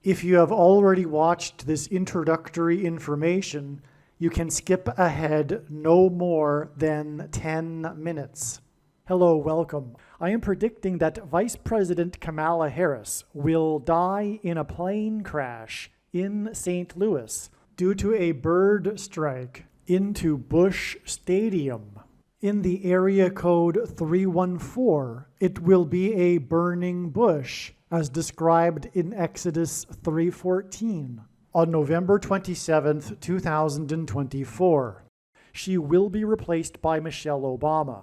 If you have already watched this introductory information, you can skip ahead no more than 10 minutes. Hello, welcome. I am predicting that Vice President Kamala Harris will die in a plane crash in St. Louis due to a bird strike into Busch Stadium. In the area code 314, it will be a burning bush, as described in Exodus 3:14, on November 27, 2024. She will be replaced by Michelle Obama,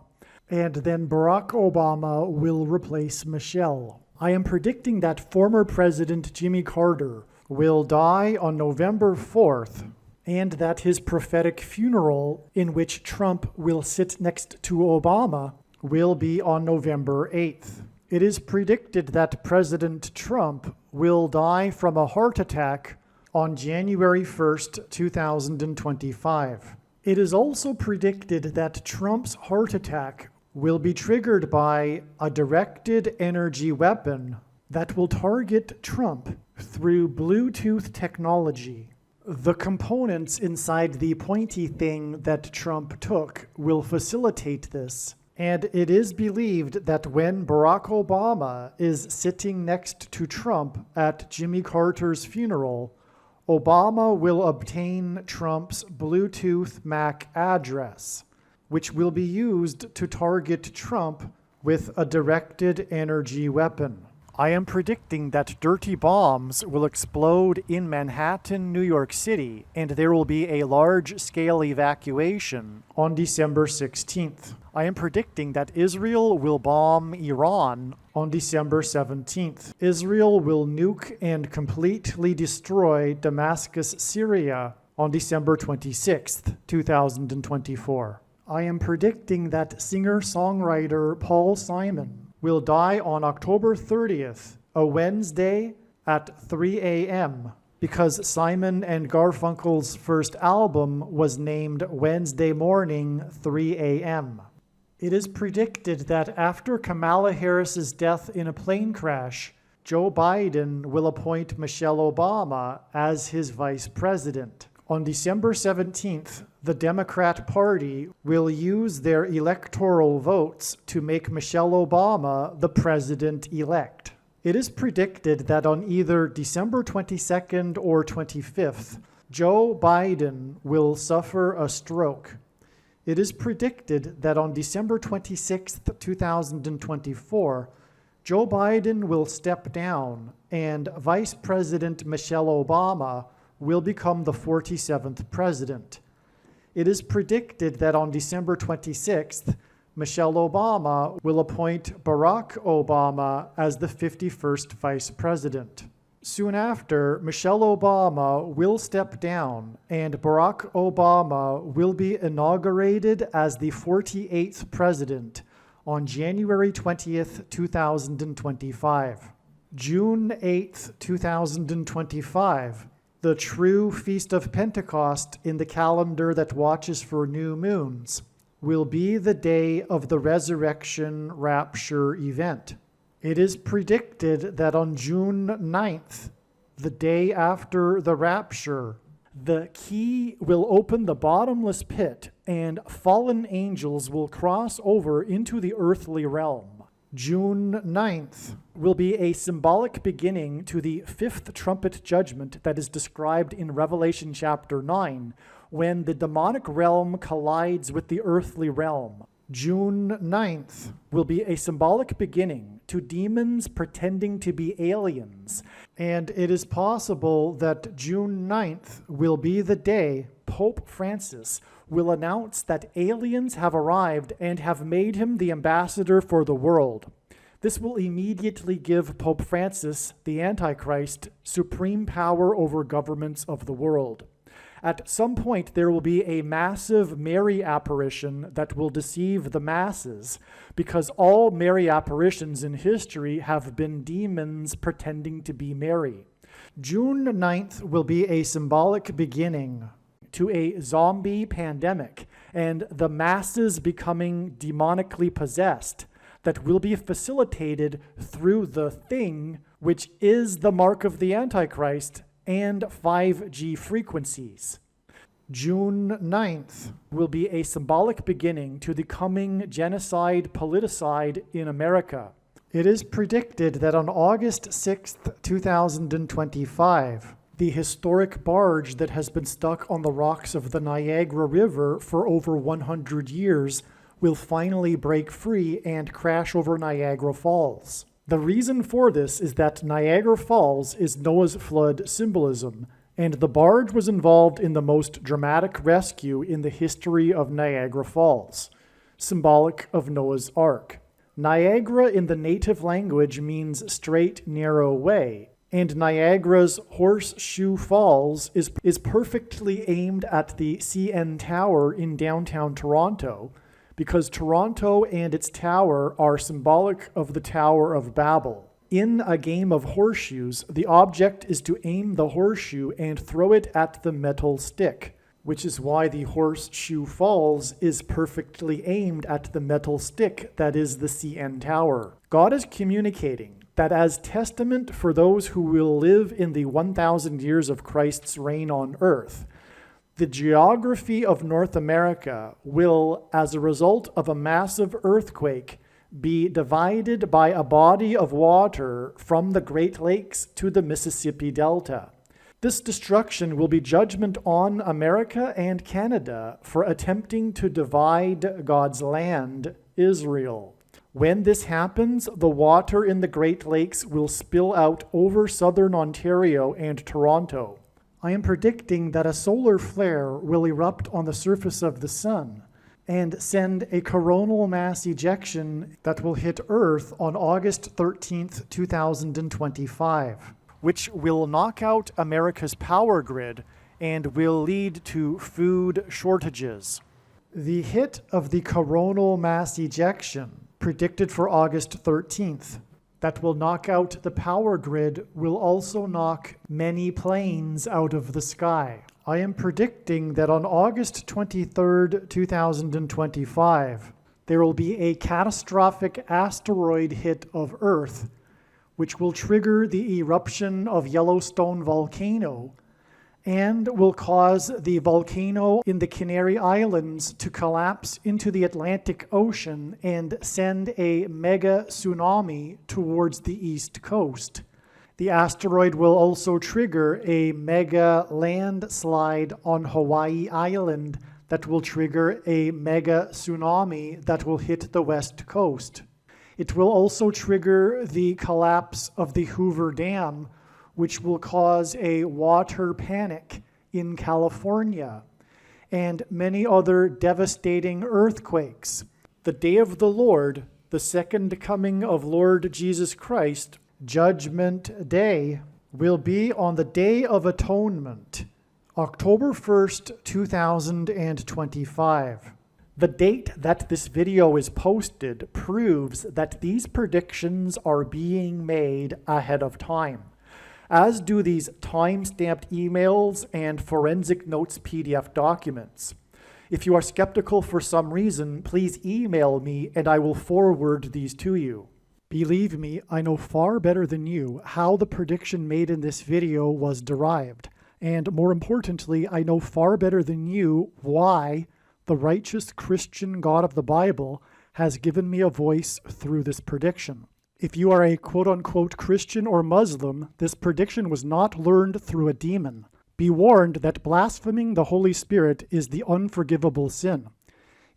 and then Barack Obama will replace Michelle. I am predicting that former President Jimmy Carter will die on November 4th, and that his prophetic funeral, in which Trump will sit next to Obama, will be on November 8th. It is predicted that President Trump will die from a heart attack on January 1st, 2025. It is also predicted that Trump's heart attack will be triggered by a directed energy weapon that will target Trump through Bluetooth technology. The components inside the pointy thing that Trump took will facilitate this. And it is believed that when Barack Obama is sitting next to Trump at Jimmy Carter's funeral, Obama will obtain Trump's Bluetooth MAC address, which will be used to target Trump with a directed energy weapon. I am predicting that dirty bombs will explode in Manhattan, New York City, and there will be a large-scale evacuation on December 16th. I am predicting that Israel will bomb Iran on December 17th. Israel will nuke and completely destroy Damascus, Syria on December 26th, 2024. I am predicting that singer-songwriter Paul Simon will die on October 30th, a Wednesday at 3 a.m., because Simon and Garfunkel's first album was named Wednesday morning, 3 a.m. It is predicted that after Kamala Harris's death in a plane crash, Joe Biden will appoint Michelle Obama as his vice president. On December 17th, the Democrat Party will use their electoral votes to make Michelle Obama the president-elect. It is predicted that on either December 22nd or 25th, Joe Biden will suffer a stroke. It is predicted that on December 26th, 2024, Joe Biden will step down and Vice President Michelle Obama will become the 47th president. It is predicted that on December 26th, Michelle Obama will appoint Barack Obama as the 51st vice president. Soon after, Michelle Obama will step down and Barack Obama will be inaugurated as the 48th president on January 20th, 2025. June 8th, 2025, the true Feast of Pentecost in the calendar that watches for new moons, will be the day of the resurrection rapture event. It is predicted that on June 9th, the day after the rapture, the key will open the bottomless pit and fallen angels will cross over into the earthly realm. June 9th will be a symbolic beginning to the fifth trumpet judgment that is described in Revelation chapter 9, when the demonic realm collides with the earthly realm. June 9th will be a symbolic beginning to demons pretending to be aliens, and it is possible that June 9th will be the day Pope Francis will announce that aliens have arrived and have made him the ambassador for the world. This will immediately give Pope Francis, the Antichrist, supreme power over governments of the world. At some point, there will be a massive Mary apparition that will deceive the masses, because all Mary apparitions in history have been demons pretending to be Mary. June 9th will be a symbolic beginning to a zombie pandemic and the masses becoming demonically possessed that will be facilitated through the thing which is the mark of the Antichrist, and 5G frequencies. June 9th will be a symbolic beginning to the coming genocide politicide in America. It is predicted that on August 6th, 2025, the historic barge that has been stuck on the rocks of the Niagara River for over 100 years will finally break free and crash over Niagara Falls. The reason for this is that Niagara Falls is Noah's flood symbolism, and the barge was involved in the most dramatic rescue in the history of Niagara Falls, symbolic of Noah's Ark. Niagara in the native language means straight, narrow way, and Niagara's Horseshoe Falls is perfectly aimed at the CN Tower in downtown Toronto, because Toronto and its tower are symbolic of the Tower of Babel. In a game of horseshoes, the object is to aim the horseshoe and throw it at the metal stick, which is why the Horseshoe Falls is perfectly aimed at the metal stick that is the CN Tower. God is communicating that as testament for those who will live in the 1,000 years of Christ's reign on earth, the geography of North America will, as a result of a massive earthquake, be divided by a body of water from the Great Lakes to the Mississippi Delta. This destruction will be judgment on America and Canada for attempting to divide God's land, Israel. When this happens, the water in the Great Lakes will spill out over southern Ontario and Toronto. I am predicting that a solar flare will erupt on the surface of the sun and send a coronal mass ejection that will hit Earth on August 13th, 2025, which will knock out America's power grid and will lead to food shortages. The hit of the coronal mass ejection, predicted for August 13th, that will knock out the power grid will also knock many planes out of the sky. I am predicting that on August 23rd, 2025, there will be a catastrophic asteroid hit of Earth, which will trigger the eruption of Yellowstone volcano and will cause the volcano in the Canary Islands to collapse into the Atlantic Ocean and send a mega tsunami towards the east coast. The asteroid will also trigger a mega landslide on Hawaii Island that will trigger a mega tsunami that will hit the west coast. It will also trigger the collapse of the Hoover Dam, which will cause a water panic in California, and many other devastating earthquakes. The day of the Lord, the second coming of Lord Jesus Christ, Judgment Day, will be on the Day of Atonement, October 1st, 2025. The date that this video is posted proves that these predictions are being made ahead of time, as do these time-stamped emails and forensic notes PDF documents. If you are skeptical for some reason, please email me and I will forward these to you. Believe me, I know far better than you how the prediction made in this video was derived. And more importantly, I know far better than you why the righteous Christian God of the Bible has given me a voice through this prediction. If you are a quote-unquote Christian or Muslim, this prediction was not learned through a demon. Be warned that blaspheming the Holy Spirit is the unforgivable sin.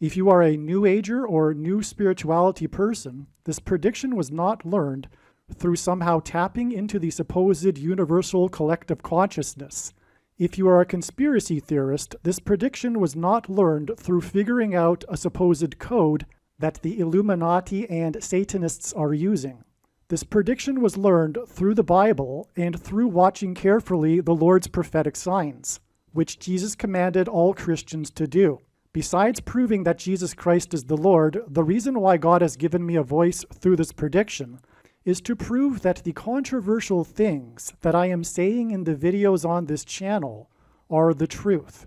If you are a New Ager or New Spirituality person, this prediction was not learned through somehow tapping into the supposed universal collective consciousness. If you are a conspiracy theorist, this prediction was not learned through figuring out a supposed code that the Illuminati and Satanists are using. This prediction was learned through the Bible and through watching carefully the Lord's prophetic signs, which Jesus commanded all Christians to do. Besides proving that Jesus Christ is the Lord, the reason why God has given me a voice through this prediction is to prove that the controversial things that I am saying in the videos on this channel are the truth.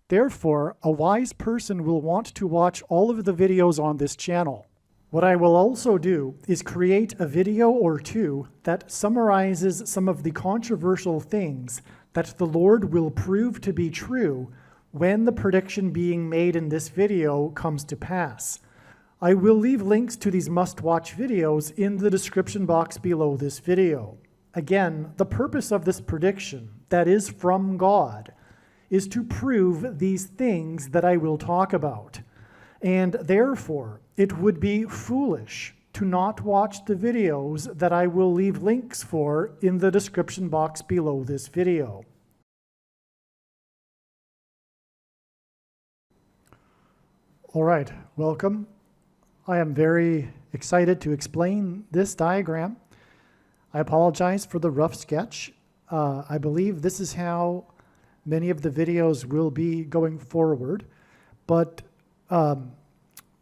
Therefore, a wise person will want to watch all of the videos on this channel. What I will also do is create a video or two that summarizes some of the controversial things that the Lord will prove to be true when the prediction being made in this video comes to pass. I will leave links to these must-watch videos in the description box below this video. Again, the purpose of this prediction, that is from God, is to prove these things that I will talk about. And therefore, it would be foolish to not watch the videos that I will leave links for in the description box below this video. All right, welcome. I am very excited to explain this diagram. I apologize for the rough sketch. I believe this is how many of the videos will be going forward, but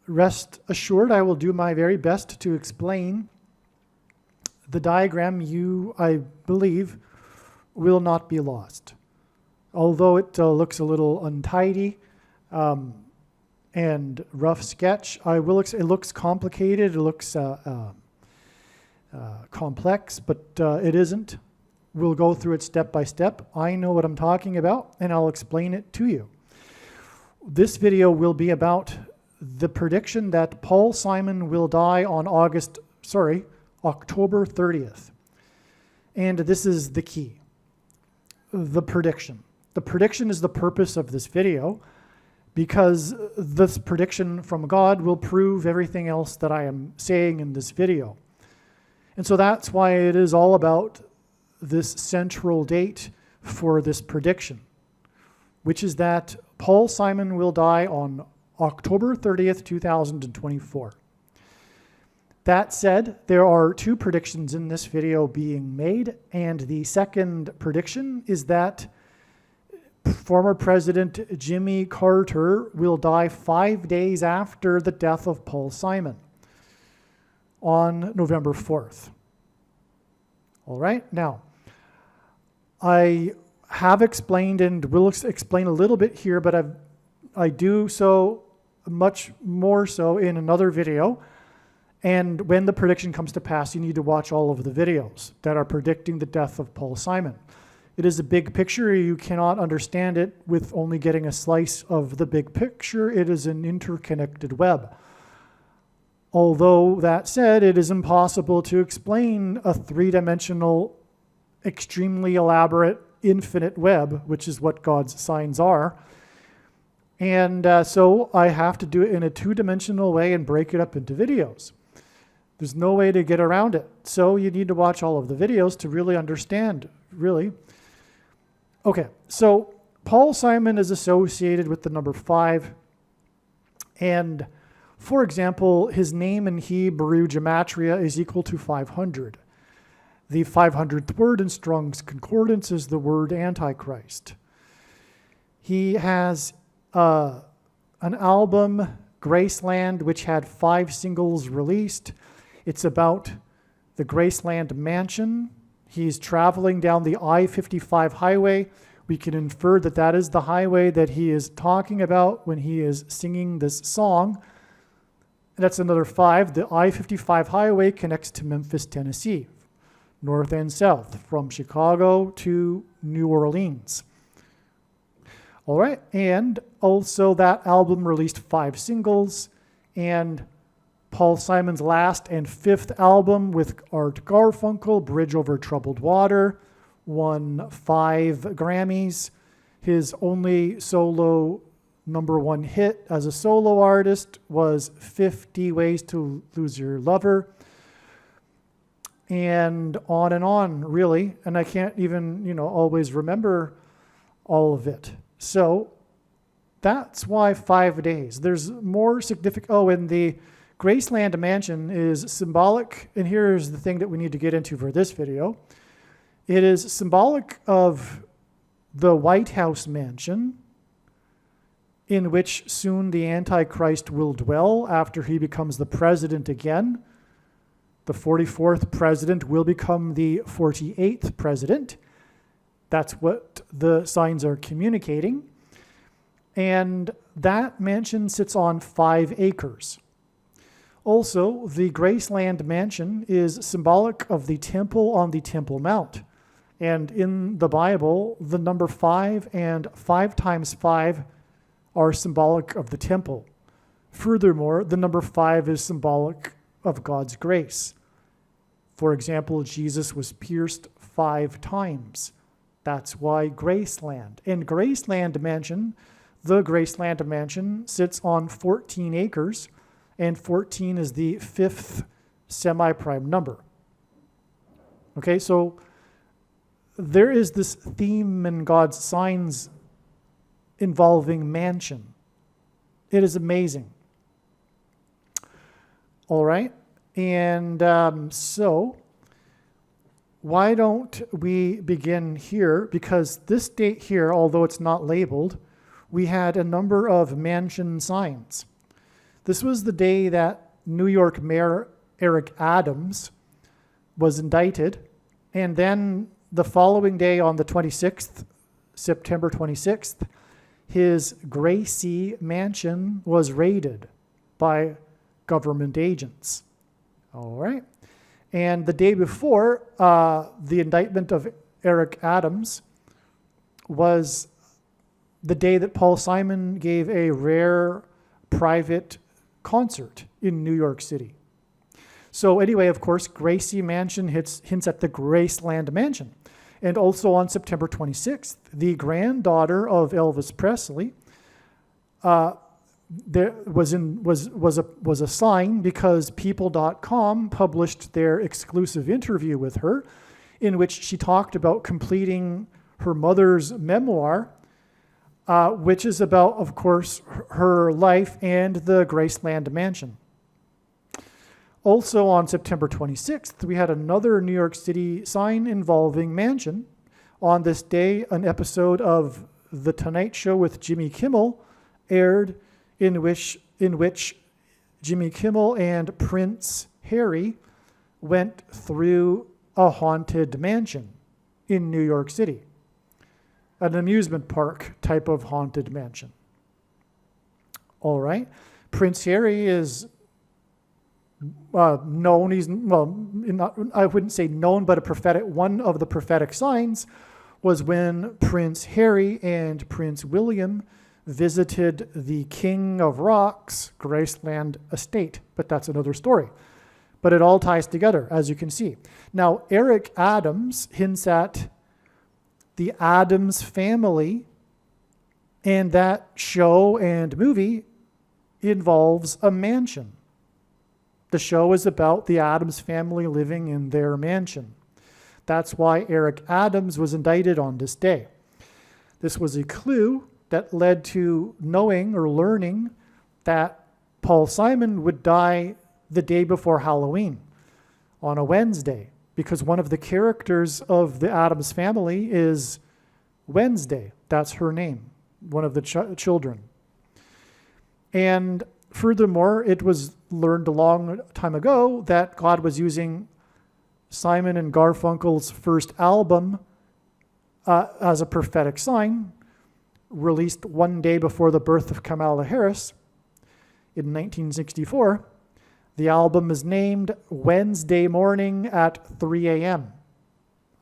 rest assured I will do my very best to explain the diagram. You, I believe, will not be lost. Although it looks a little untidy, and rough sketch, it looks complicated, it looks complex, but it isn't. We'll go through it step by step. I know what I'm talking about, and I'll explain it to you. This video will be about the prediction that Paul Simon will die on October 30th. And this is the key, the prediction. The prediction is the purpose of this video, because this prediction from God will prove everything else that I am saying in this video. And so that's why it is all about this central date for this prediction, which is that Paul Simon will die on October 30th, 2024. That said, there are two predictions in this video being made, and the second prediction is that former President Jimmy Carter will die 5 days after the death of Paul Simon on November 4th. All right, now, I have explained and will explain a little bit here, but I do so much more so in another video. And when the prediction comes to pass, you need to watch all of the videos that are predicting the death of Paul Simon. It is a big picture. You cannot understand it with only getting a slice of the big picture. It is an interconnected web. Although that said, it is impossible to explain a three-dimensional, extremely elaborate, infinite web, which is what God's signs are. And so I have to do it in a two-dimensional way and break it up into videos. There's no way to get around it. So you need to watch all of the videos to really understand, really. Okay, so Paul Simon is associated with the number 5. And for example, his name in Hebrew gematria is equal to 500. The 500th word in Strong's Concordance is the word Antichrist. He has an album, Graceland, which had 5 singles released. It's about the Graceland mansion. He's traveling down the I-55 highway. We can infer that that is the highway that he is talking about when he is singing this song. That's another 5. The I-55 highway connects to Memphis, Tennessee, north and south, from Chicago to New Orleans. All right, and also that album released 5 singles, and Paul Simon's last and 5th album with Art Garfunkel, Bridge Over Troubled Water, won 5 Grammys. His only solo #1 hit as a solo artist was 50 Ways to Lose Your Lover. And on, really. And I can't even, always remember all of it. So that's why 5 days. There's more significant. Oh, and the Graceland Mansion is symbolic. And here's the thing that we need to get into for this video. It is symbolic of the White House mansion, in which soon the Antichrist will dwell after he becomes the president again. The 44th president will become the 48th president. That's what the signs are communicating. And that mansion sits on 5 acres. Also, the Graceland mansion is symbolic of the temple on the Temple Mount. And in the Bible, the number 5 and 5 times 5 are symbolic of the temple. Furthermore, the number 5 is symbolic of God's grace. For example, Jesus was pierced 5 times. That's why Graceland. And Graceland Mansion, the Graceland Mansion sits on 14 acres, and 14 is the 5th semi-prime number. Okay, so there is this theme in God's signs involving mansion. It is amazing. All right, and so why don't we begin here? Because this date here, although it's not labeled, we had a number of mansion signs. This was the day that New York Mayor Eric Adams was indicted, and then the following day on the 26th, September 26th, his Gracie mansion was raided by government agents. All right. And the day before, the indictment of Eric Adams was the day that Paul Simon gave a rare private concert in New York City. So anyway, of course, Gracie Mansion hints at the Graceland Mansion. And also on September 26th, the granddaughter of Elvis Presley there was a sign because People.com published their exclusive interview with her, in which she talked about completing her mother's memoir, which is about, of course, her life and the Graceland Mansion. Also on September 26th, we had another New York City sign involving mansion. On this day, an episode of The Tonight Show with Jimmy Kimmel aired, in which Jimmy Kimmel and Prince Harry went through a haunted mansion in New York City, an amusement park type of haunted mansion. All right. Prince Harry is known. He's, I wouldn't say known, but one of the prophetic signs was when Prince Harry and Prince William visited the King of Rock's Graceland estate. But that's another story. But it all ties together, as you can see. Now, Eric Adams hints at the Addams family, and that show and movie involves a mansion. The show is about the Addams family living in their mansion. That's why Eric Adams was indicted on this day. This was a clue that led to knowing or learning that Paul Simon would die the day before Halloween, on a Wednesday, because one of the characters of the Addams family is Wednesday. That's her name, one of the children. And furthermore, it was learned a long time ago that God was using Simon and Garfunkel's first album as a prophetic sign, released one day before the birth of Kamala Harris in 1964. The album is named Wednesday Morning at 3 a.m.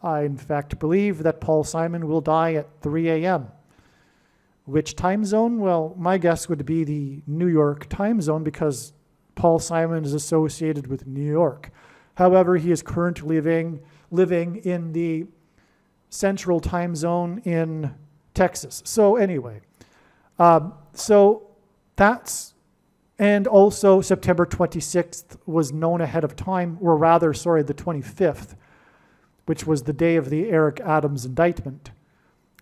I, in fact, believe that Paul Simon will die at 3 a.m. Which time zone? Well, my guess would be the New York time zone, because Paul Simon is associated with New York. However, he is currently living in the Central time zone in Texas. So anyway, so that's, and also September 26th was known ahead of time, or rather, sorry, the 25th, which was the day of the Eric Adams indictment.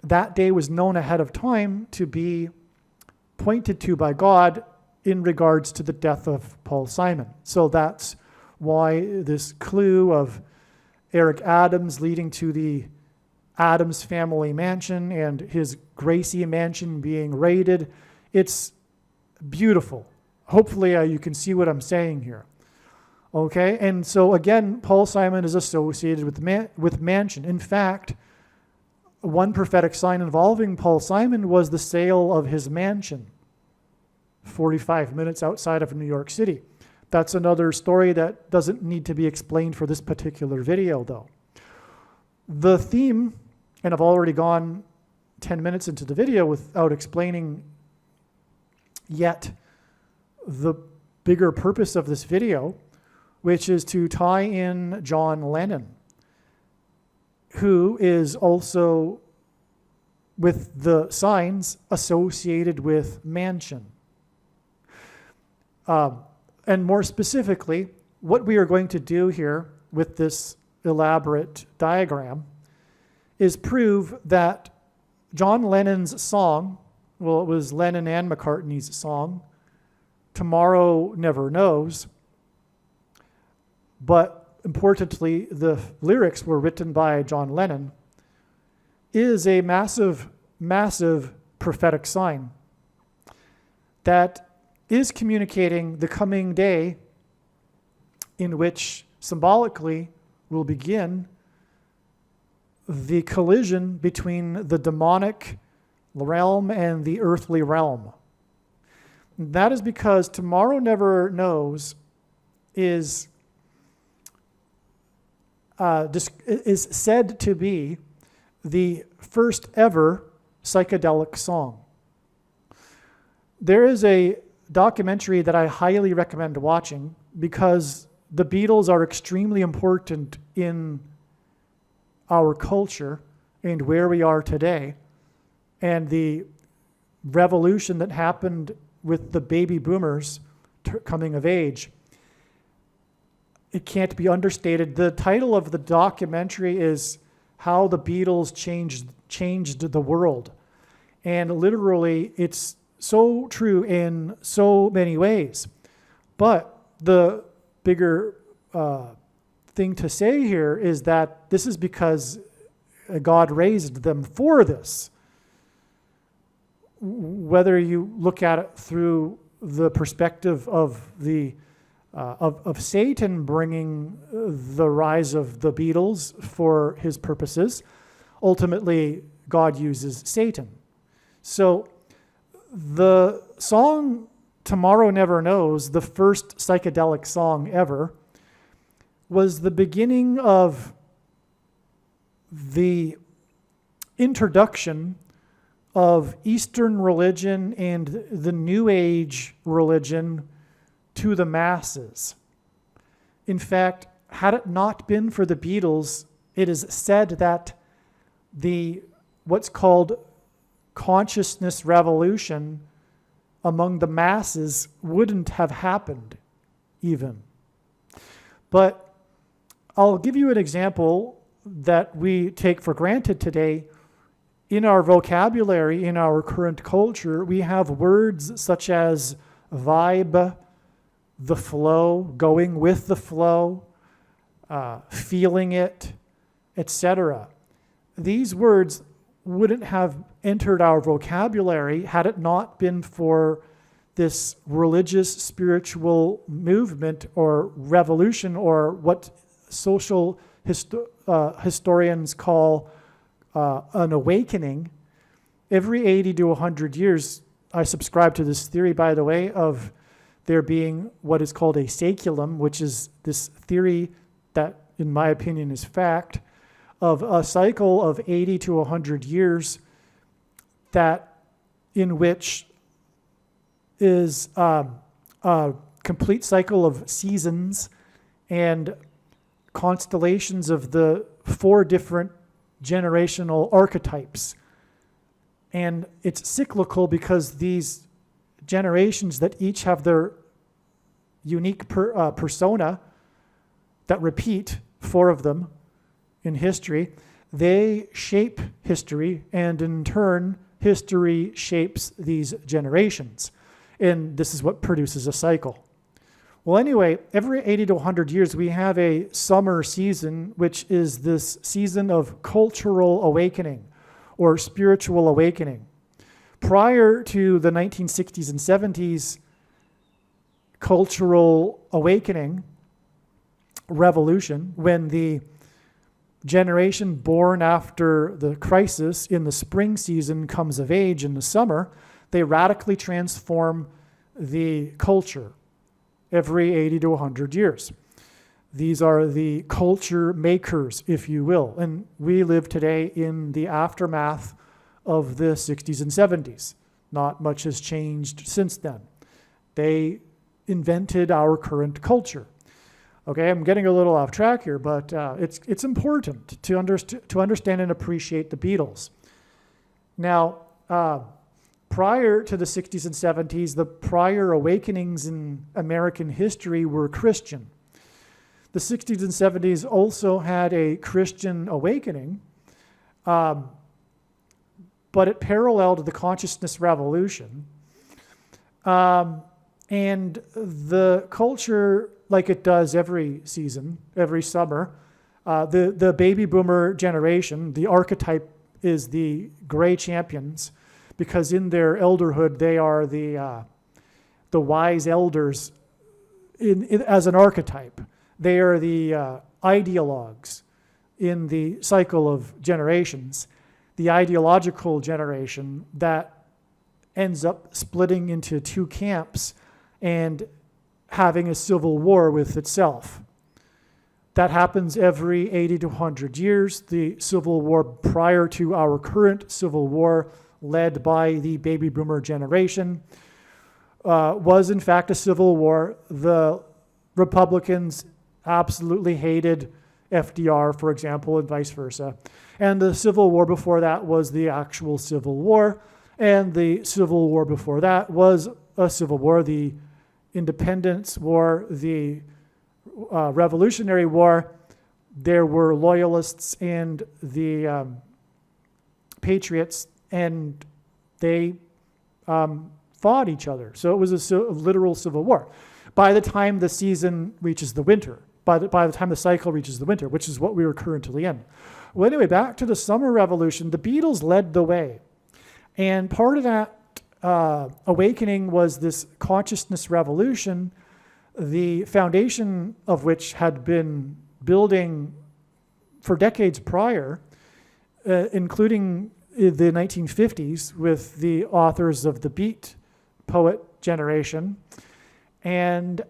That day was known ahead of time to be pointed to by God in regards to the death of Paul Simon. So that's why this clue of Eric Adams leading to the Adams family mansion and his Gracie mansion being raided, it's beautiful. Hopefully you can see what I'm saying here. Okay, and so again, Paul Simon is associated with mansion. In fact, one prophetic sign involving Paul Simon was the sale of his mansion, 45 minutes outside of New York City. That's another story that doesn't need to be explained for this particular video, though. The theme, and I've already gone 10 minutes into the video without explaining yet the bigger purpose of this video, which is to tie in John Lennon, who is also with the signs associated with mansion. And more specifically, what we are going to do here with this elaborate diagram is prove that John Lennon's song, well, it was Lennon and McCartney's song, Tomorrow Never Knows, but importantly, the lyrics were written by John Lennon, is a massive, massive prophetic sign that is communicating the coming day in which symbolically will begin the collision between the demonic realm and the earthly realm. That is because Tomorrow Never Knows is said to be the first ever psychedelic song. There is a documentary that I highly recommend watching because the Beatles are extremely important in our culture and where we are today, and the revolution that happened with the baby boomers coming of age. It can't be understated. The title of the documentary is How the Beatles Changed the World. And literally, it's so true in so many ways. But the bigger thing to say here is that this is because God raised them for this. Whether you look at it through the perspective of of Satan bringing the rise of the Beatles for his purposes, ultimately God uses Satan. So the song Tomorrow Never Knows, the first psychedelic song ever, was the beginning of the introduction of Eastern religion and the New Age religion to the masses. In fact, had it not been for the Beatles, it is said that what's called consciousness revolution among the masses wouldn't have happened even. But I'll give you an example that we take for granted today. In our vocabulary, in our current culture, we have words such as vibe, the flow, going with the flow, feeling it, etc. These words wouldn't have entered our vocabulary had it not been for this religious spiritual movement or revolution, or what social historians call an awakening. Every 80 to 100 years, I subscribe to this theory, by the way, of there being what is called a saeculum, which is this theory that, in my opinion, is fact, of a cycle of 80 to 100 years in which is a complete cycle of seasons and constellations of the 4 different generational archetypes. And it's cyclical because these generations that each have their unique persona that repeat, 4 of them in history, they shape history, and in turn, history shapes these generations. And this is what produces a cycle. Well, anyway, every 80 to 100 years, we have a summer season, which is this season of cultural awakening or spiritual awakening. Prior to the 1960s and 70s cultural awakening revolution, when the generation born after the crisis in the spring season comes of age in the summer, they radically transform the culture. every 80 to 100 years. These are the culture makers, if you will. And we live today in the aftermath of the 60s and 70s. Not much has changed since then. They invented our current culture. Okay, I'm getting a little off track here, but it's important to understand and appreciate the Beatles. Now, prior to the 60s and 70s, the prior awakenings in American history were Christian. The 60s and 70s also had a Christian awakening, but it paralleled the consciousness revolution. And the culture, like it does every season, every summer, the baby boomer generation, the archetype is the gray champions, because in their elderhood, they are the wise elders as an archetype. They are the ideologues in the cycle of generations, the ideological generation that ends up splitting into two camps and having a civil war with itself. That happens every 80 to 100 years. The civil war prior to our current civil war, led by the baby boomer generation, was in fact a civil war. The Republicans absolutely hated FDR, for example, and vice versa. And the Civil War before that was the actual Civil War. And the Civil War before that was a civil war, the Independence War, the Revolutionary War. There were loyalists and the patriots, and they fought each other. So it was a literal civil war. By the time the season reaches the winter, by the time the cycle reaches the winter, which is what we were currently in. Well, anyway, back to the summer revolution, the Beatles led the way. And part of that awakening was this consciousness revolution, the foundation of which had been building for decades prior, including the 1950s with the authors of the Beat poet generation, and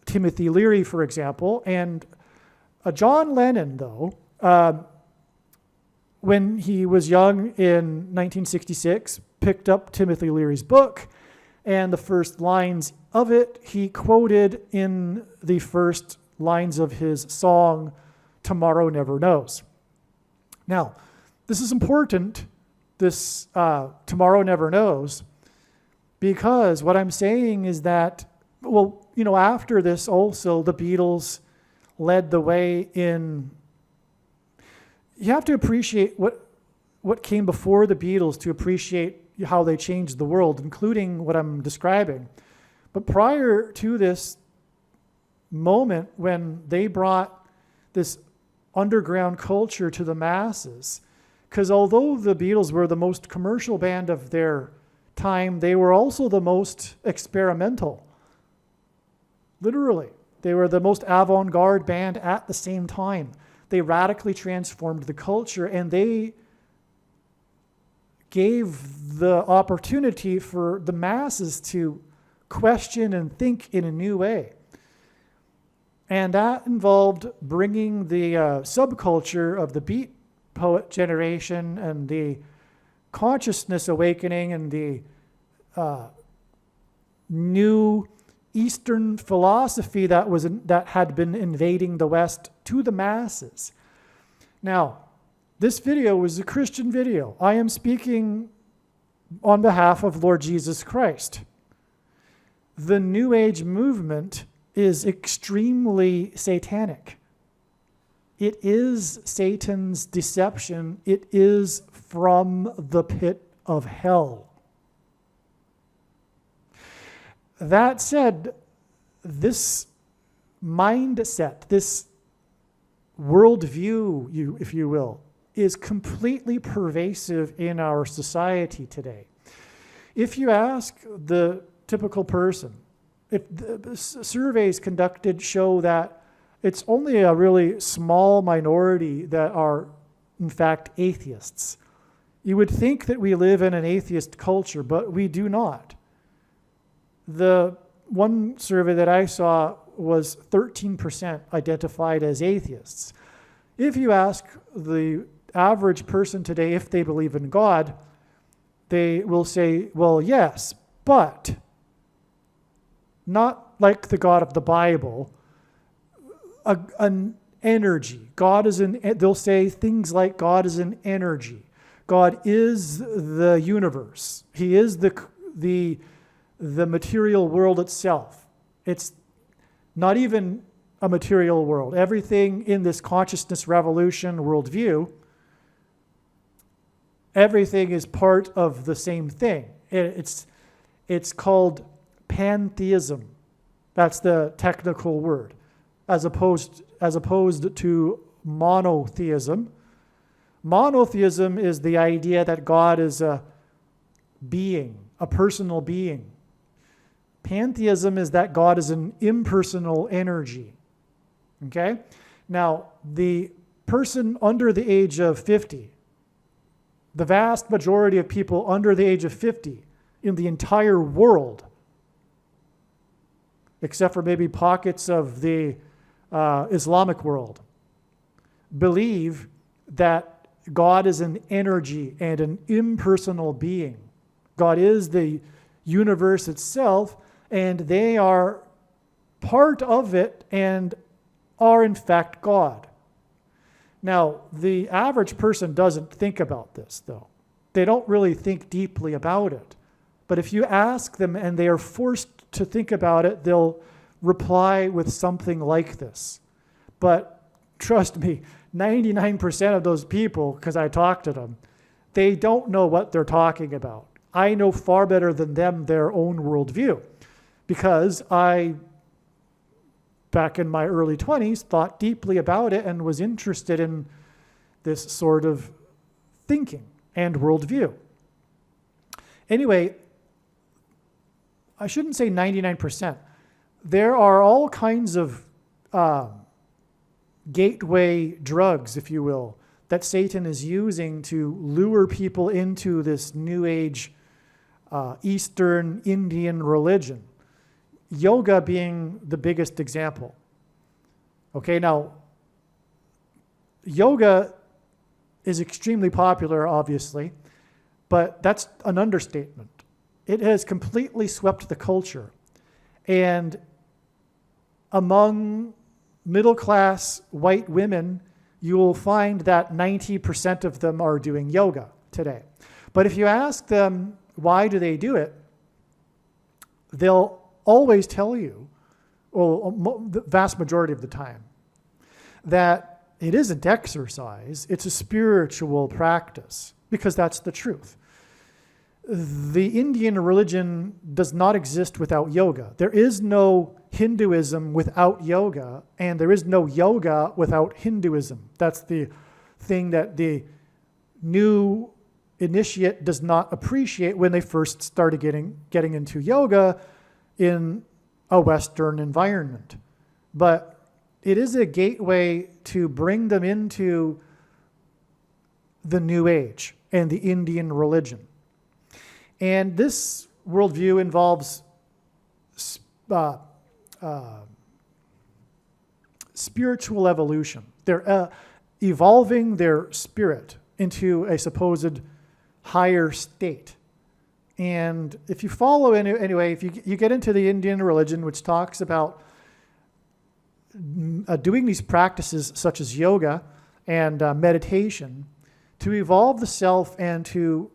Timothy Leary, for example. And John Lennon, though, when he was young in 1966, picked up Timothy Leary's book, and the first lines of it he quoted in the first lines of his song, Tomorrow Never Knows. Now, this is important, this Tomorrow Never Knows, because what I'm saying is that, well, you know, after this also, the Beatles led the way in. You have to appreciate what came before the Beatles to appreciate how they changed the world, including what I'm describing. But prior to this moment when they brought this underground culture to the masses, because although the Beatles were the most commercial band of their time, they were also the most experimental. Literally, they were the most avant-garde band at the same time. They radically transformed the culture, and they gave the opportunity for the masses to question and think in a new way. And that involved bringing the subculture of the Beat poet generation and the consciousness awakening and the new Eastern philosophy that had been invading the West to the masses. Now, this video was a Christian video. I am speaking on behalf of Lord Jesus Christ. The New Age movement is extremely satanic. It is Satan's deception. It is from the pit of hell. That said, this mindset, this worldview, if you will, is completely pervasive in our society today. If you ask the typical person, if the surveys conducted show that it's only a really small minority that are, in fact, atheists. You would think that we live in an atheist culture, but we do not. one survey that I saw was 13% identified as atheists. If you ask the average person today if they believe in God, they will say, well, yes, but not like the God of the Bible, an energy. They'll say things like God is an energy. God is the universe. He is the material world itself. It's not even a material world. Everything in this consciousness revolution worldview, everything is part of the same thing. It's called pantheism. That's the technical word, as opposed to monotheism. Monotheism is the idea that God is a being, a personal being. Pantheism is that God is an impersonal energy. Okay? Now, the person under the age of 50, the vast majority of people under the age of 50 in the entire world, except for maybe pockets of the Islamic world, believe that God is an energy and an impersonal being. God is the universe itself, and they are part of it and are in fact God. Now, the average person doesn't think about this, though. They don't really think deeply about it. But if you ask them and they are forced to think about it, they'll reply with something like this. But trust me, 99% of those people, because I talk to them, they don't know what they're talking about. I know far better than them their own worldview, because I, back in my early 20s, thought deeply about it and was interested in this sort of thinking and worldview. Anyway, I shouldn't say 99%. There are all kinds of gateway drugs, if you will, that Satan is using to lure people into this New Age Eastern Indian religion. Yoga being the biggest example. Okay, now, yoga is extremely popular, obviously, but that's an understatement. It has completely swept the culture. And among middle-class white women, you will find that 90% of them are doing yoga today. But if you ask them, why do they do it? They'll always tell you, well, the vast majority of the time, that it isn't exercise, it's a spiritual practice, because that's the truth. The Indian religion does not exist without yoga. There is no Hinduism without yoga, and there is no yoga without Hinduism. That's the thing that the new initiate does not appreciate when they first started getting into yoga in a Western environment. But it is a gateway to bring them into the New Age and the Indian religion. And this worldview involves spiritual evolution. They're evolving their spirit into a supposed higher state. And if you follow, anyway, if you get into the Indian religion, which talks about doing these practices such as yoga and meditation to evolve the self and to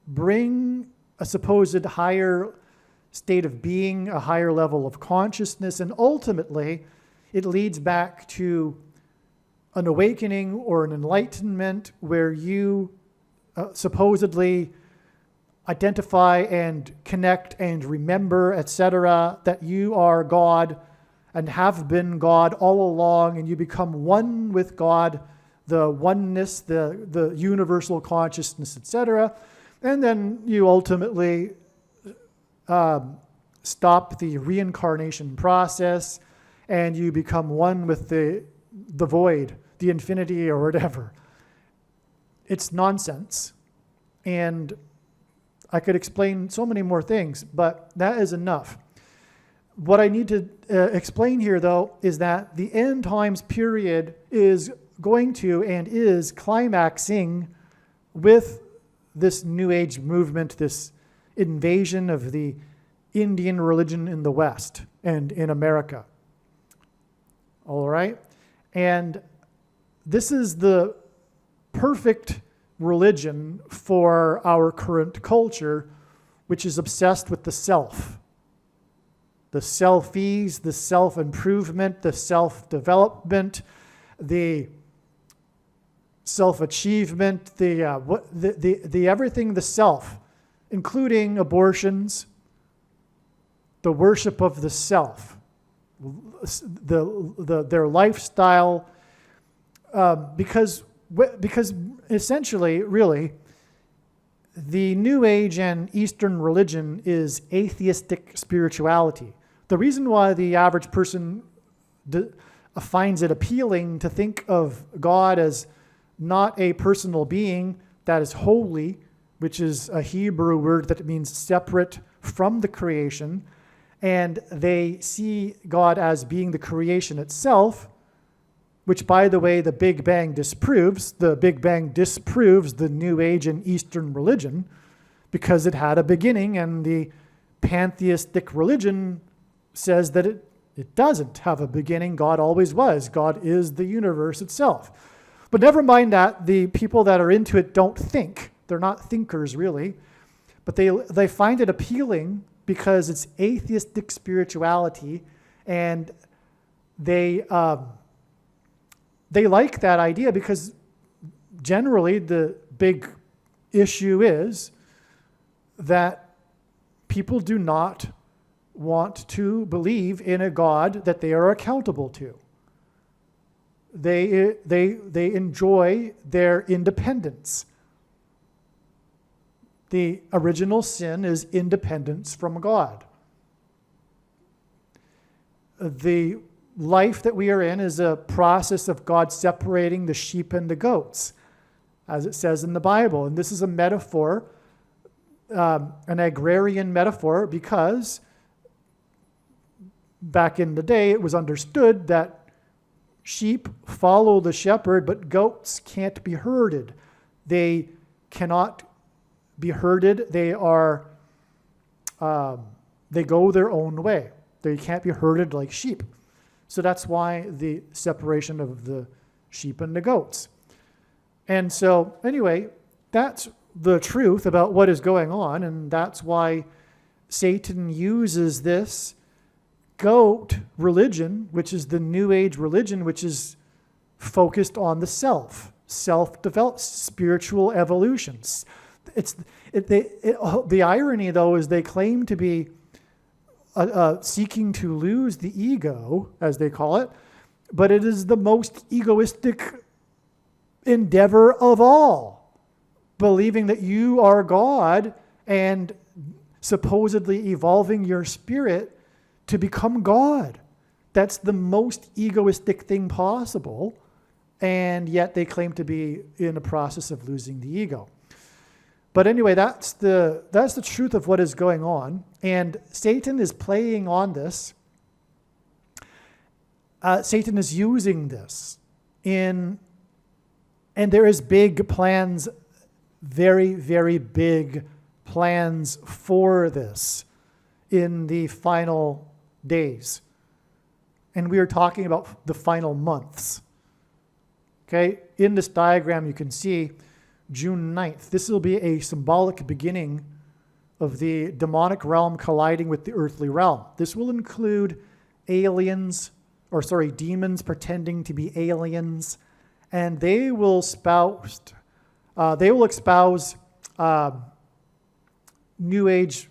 bring a supposed higher state of being, a higher level of consciousness, and ultimately it leads back to an awakening or an enlightenment where you supposedly identify and connect and remember, etc., that you are God and have been God all along, and you become one with God, the oneness, the universal consciousness, etc., and then you ultimately stop the reincarnation process and you become one with the void, the infinity, or whatever. It's nonsense. And I could explain so many more things, but that is enough. What I need to explain here, though, is that the end times period is going to and is climaxing with this New Age movement, this invasion of the Indian religion in the West and in America. All right? And this is the perfect religion for our current culture, which is obsessed with the self. The selfies, the self-improvement, the self-development, the self-achievement, the everything, the self, including abortions, the worship of the self, their lifestyle, because essentially, really, the New Age and Eastern religion is atheistic spirituality. The reason why the average person finds it appealing to think of God as not a personal being that is holy, which is a Hebrew word that means separate from the creation, and they see God as being the creation itself, which, by the way, the Big Bang disproves. The Big Bang disproves the New Age and Eastern religion because it had a beginning, and the pantheistic religion says that it doesn't have a beginning. God always was. God is the universe itself. But never mind that. The people that are into it don't think. They're not thinkers, really. But they find it appealing because it's atheistic spirituality, and they like that idea because generally the big issue is that people do not want to believe in a God that they are accountable to. They enjoy their independence. The original sin is independence from God. The life that we are in is a process of God separating the sheep and the goats, as it says in the Bible. And this is a metaphor, an agrarian metaphor, because back in the day it was understood that sheep follow the shepherd, but goats can't be herded. They cannot be herded. They go their own way. They can't be herded like sheep. So that's why the separation of the sheep and the goats. And so anyway, that's the truth about what is going on, and that's why Satan uses this goat religion, which is the New Age religion, which is focused on the self-developed, spiritual evolutions. The irony, though, is they claim to be seeking to lose the ego, as they call it, but it is the most egoistic endeavor of all, believing that you are God and supposedly evolving your spirit to become God. That's the most egoistic thing possible, and yet they claim to be in a process of losing the ego. But anyway, that's the truth of what is going on, and Satan is playing on this. Satan is using this and there is big plans, very, very big plans for this in the final days. And we are talking about the final months. Okay, in this diagram you can see June 9th. This will be a symbolic beginning of the demonic realm colliding with the earthly realm. This will include demons pretending to be aliens, and they will espouse New Age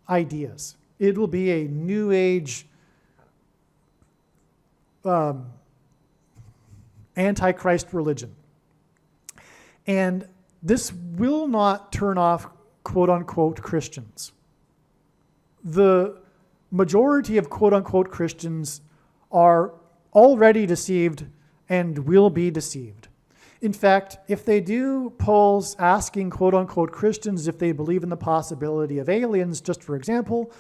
ideas. It will be a New Age Antichrist religion. And this will not turn off quote-unquote Christians. The majority of quote-unquote Christians are already deceived and will be deceived. In fact, if they do polls asking quote-unquote Christians if they believe in the possibility of aliens, just for example,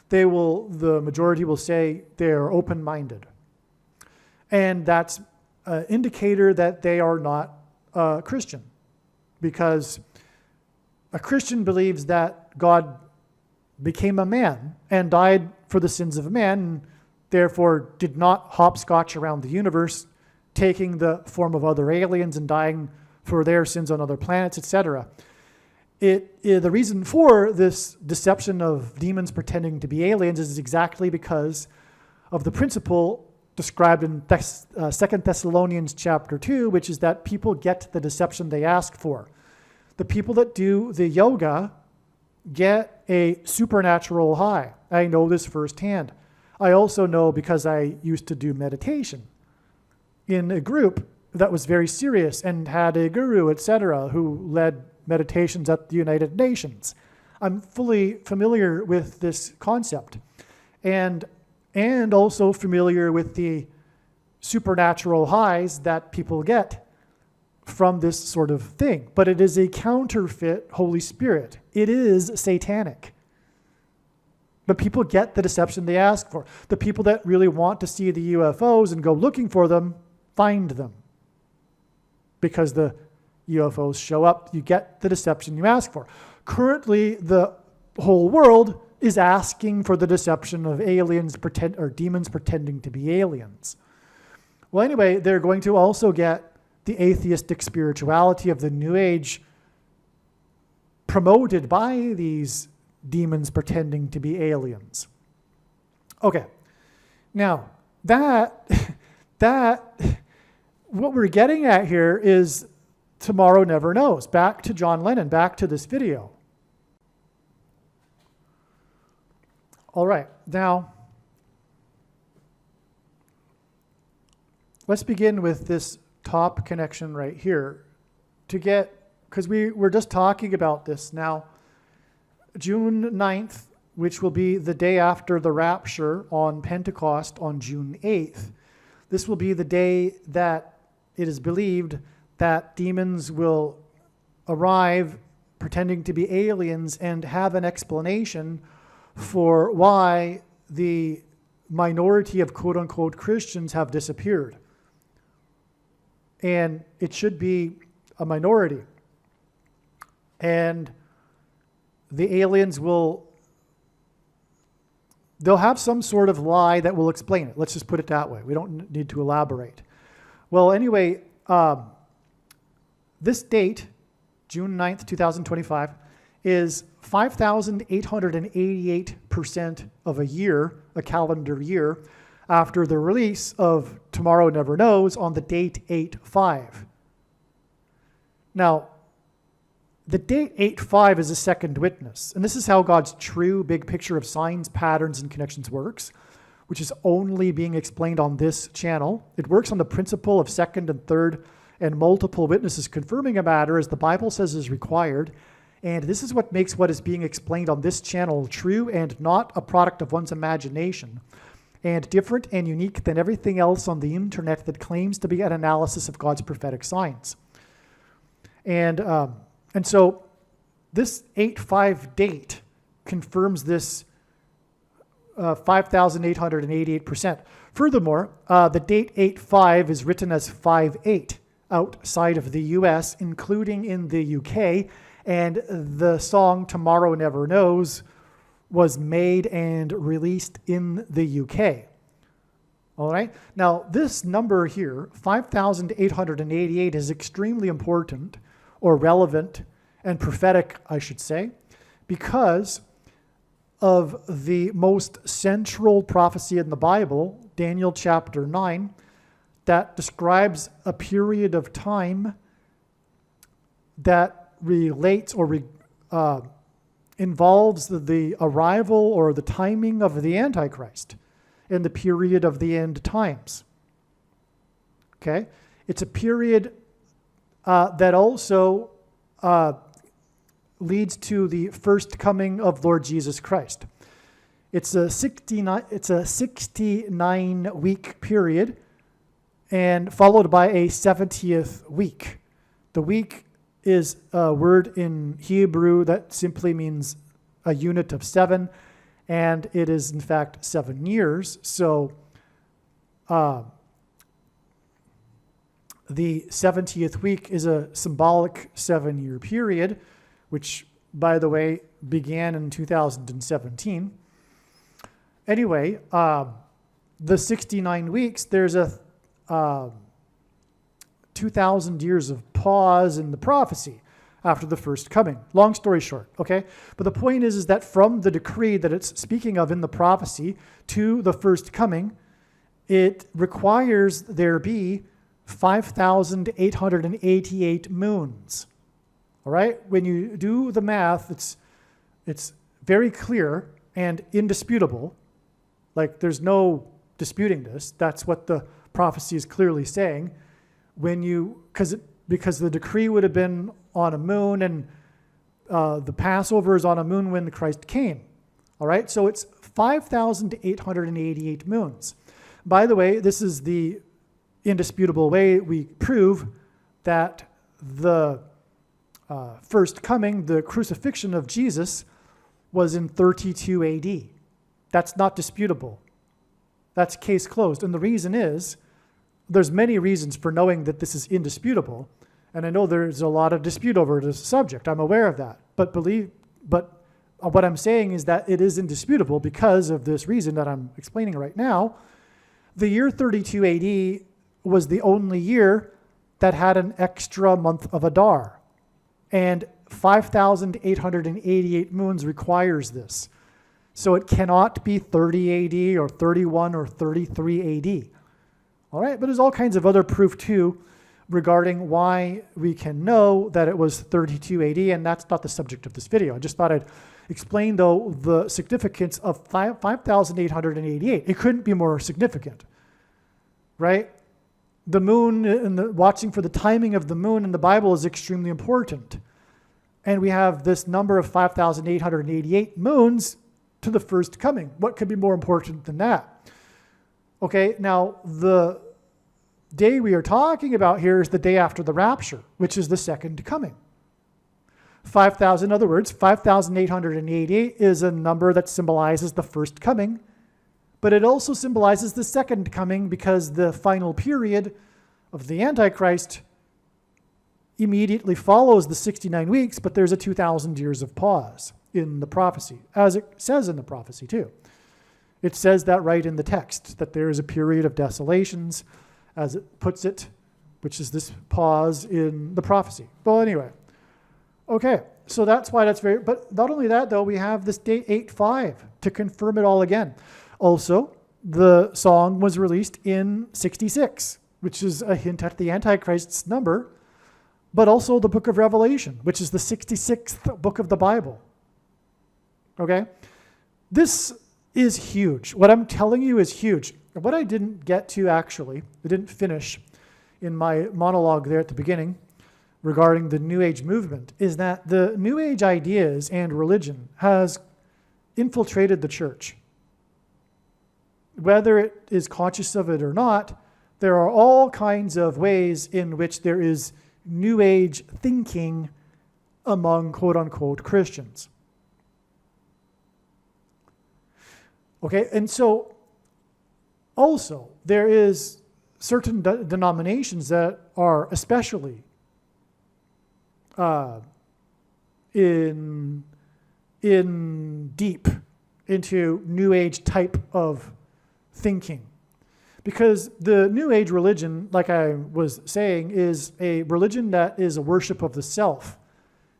the majority will say they're open-minded. And that's an indicator that they are not a Christian, because a Christian believes that God became a man and died for the sins of man, and therefore did not hopscotch around the universe, taking the form of other aliens and dying for their sins on other planets, etc. The reason for this deception of demons pretending to be aliens is exactly because of the principle described in 2 Thessalonians chapter 2, which is that people get the deception they ask for. The people that do the yoga get a supernatural high. I know this firsthand. I also know because I used to do meditation in a group that was very serious and had a guru, etc., who led meditations at the United Nations. I'm fully familiar with this concept, and also familiar with the supernatural highs that people get from this sort of thing. But it is a counterfeit Holy Spirit. It is satanic. But people get the deception they ask for. The people that really want to see the UFOs and go looking for them, find them. Because the UFOs show up, you get the deception you ask for. Currently, the whole world is asking for the deception of aliens or demons pretending to be aliens. Well, anyway, they're going to also get the atheistic spirituality of the New Age promoted by these demons pretending to be aliens. Okay, now that what we're getting at here is tomorrow never knows. Back to John Lennon, back to this video. All right, now let's begin with this top connection right here because we were just talking about this now. June 9th, which will be the day after the rapture on Pentecost on June 8th. This will be the day that it is believed that demons will arrive pretending to be aliens and have an explanation for why the minority of quote-unquote Christians have disappeared. And it should be a minority. And the aliens they'll have some sort of lie that will explain it. Let's just put it that way. We don't need to elaborate. Well, anyway, this date, June 9th, 2025, is 5,888% of a year, a calendar year, after the release of Tomorrow Never Knows on the date 8/5. Now, the date 8/5 is a second witness, and this is how God's true big picture of signs, patterns, and connections works, which is only being explained on this channel. It works on the principle of second and third and multiple witnesses confirming a matter as the Bible says is required, and this is what makes what is being explained on this channel true and not a product of one's imagination, and different and unique than everything else on the internet that claims to be an analysis of God's prophetic signs. And so this 8/5 date confirms this 5,888%. Furthermore, the date 8/5 is written as 5/8 outside of the US, including in the UK, and the song Tomorrow Never Knows was made and released in the UK. All right. Now, this number here, 5,888, is extremely important, or relevant and prophetic, I should say, because of the most central prophecy in the Bible, Daniel chapter 9, that describes a period of time that relates or involves the arrival or the timing of the Antichrist in the period of the end times. Okay? It's a period that also leads to the first coming of Lord Jesus Christ. It's a 69-week period, and followed by a 70th week. The week is a word in Hebrew that simply means a unit of 7, and it is in fact 7 years. So the 70th week is a symbolic 7-year period, which, by the way, began in 2017. Anyway, the 69 weeks, there's a 2,000 years of pause in the prophecy after the first coming. Long story short, okay? But the point is that from the decree that it's speaking of in the prophecy to the first coming, it requires there be 5,888 moons. All right? When you do the math, it's very clear and indisputable. Like, there's no disputing this. That's what the prophecy is clearly saying. Because the decree would have been on a moon, and the Passover is on a moon when Christ came. All right? So it's 5,888 moons. By the way, this is the indisputable way we prove that the first coming, the crucifixion of Jesus, was in 32 AD. That's not disputable. That's case closed. And the reason is, there's many reasons for knowing that this is indisputable. And I know there's a lot of dispute over this subject. I'm aware of that. But what I'm saying is that it is indisputable because of this reason that I'm explaining right now. The year 32 AD was the only year that had an extra month of Adar. And 5,888 moons requires this. So it cannot be 30 AD or 31 or 33 AD. All right, but there's all kinds of other proof too regarding why we can know that it was 32 AD, and that's not the subject of this video. I just thought I'd explain, though, the significance of 5,888. It couldn't be more significant, right? The moon and watching for the timing of the moon in the Bible is extremely important. And we have this number of 5,888 moons to the first coming. What could be more important than that? Okay, now the day we are talking about here is the day after the rapture, which is the second coming. 5,000, in other words, 5,888 is a number that symbolizes the first coming, but it also symbolizes the second coming because the final period of the Antichrist immediately follows the 69 weeks, but there's a 2,000 years of pause in the prophecy, as it says in the prophecy too. It says that right in the text, that there is a period of desolations, as it puts it, which is this pause in the prophecy. Well, anyway, okay, so that's why that's very, but not only that though, we have this date 8/5 to confirm it all again. Also, the song was released in 66, which is a hint at the Antichrist's number, but also the book of Revelation, which is the 66th book of the Bible. Okay? This is huge. What I'm telling you is huge. What I didn't get to actually, I didn't finish in my monologue there at the beginning regarding the New Age movement, is that the New Age ideas and religion has infiltrated the church. Whether it is conscious of it or not, there are all kinds of ways in which there is New Age thinking among quote-unquote Christians. Okay, and so also there is certain denominations that are especially in deep into New Age type of thinking. Because the New Age religion, like I was saying, is a religion that is a worship of the self.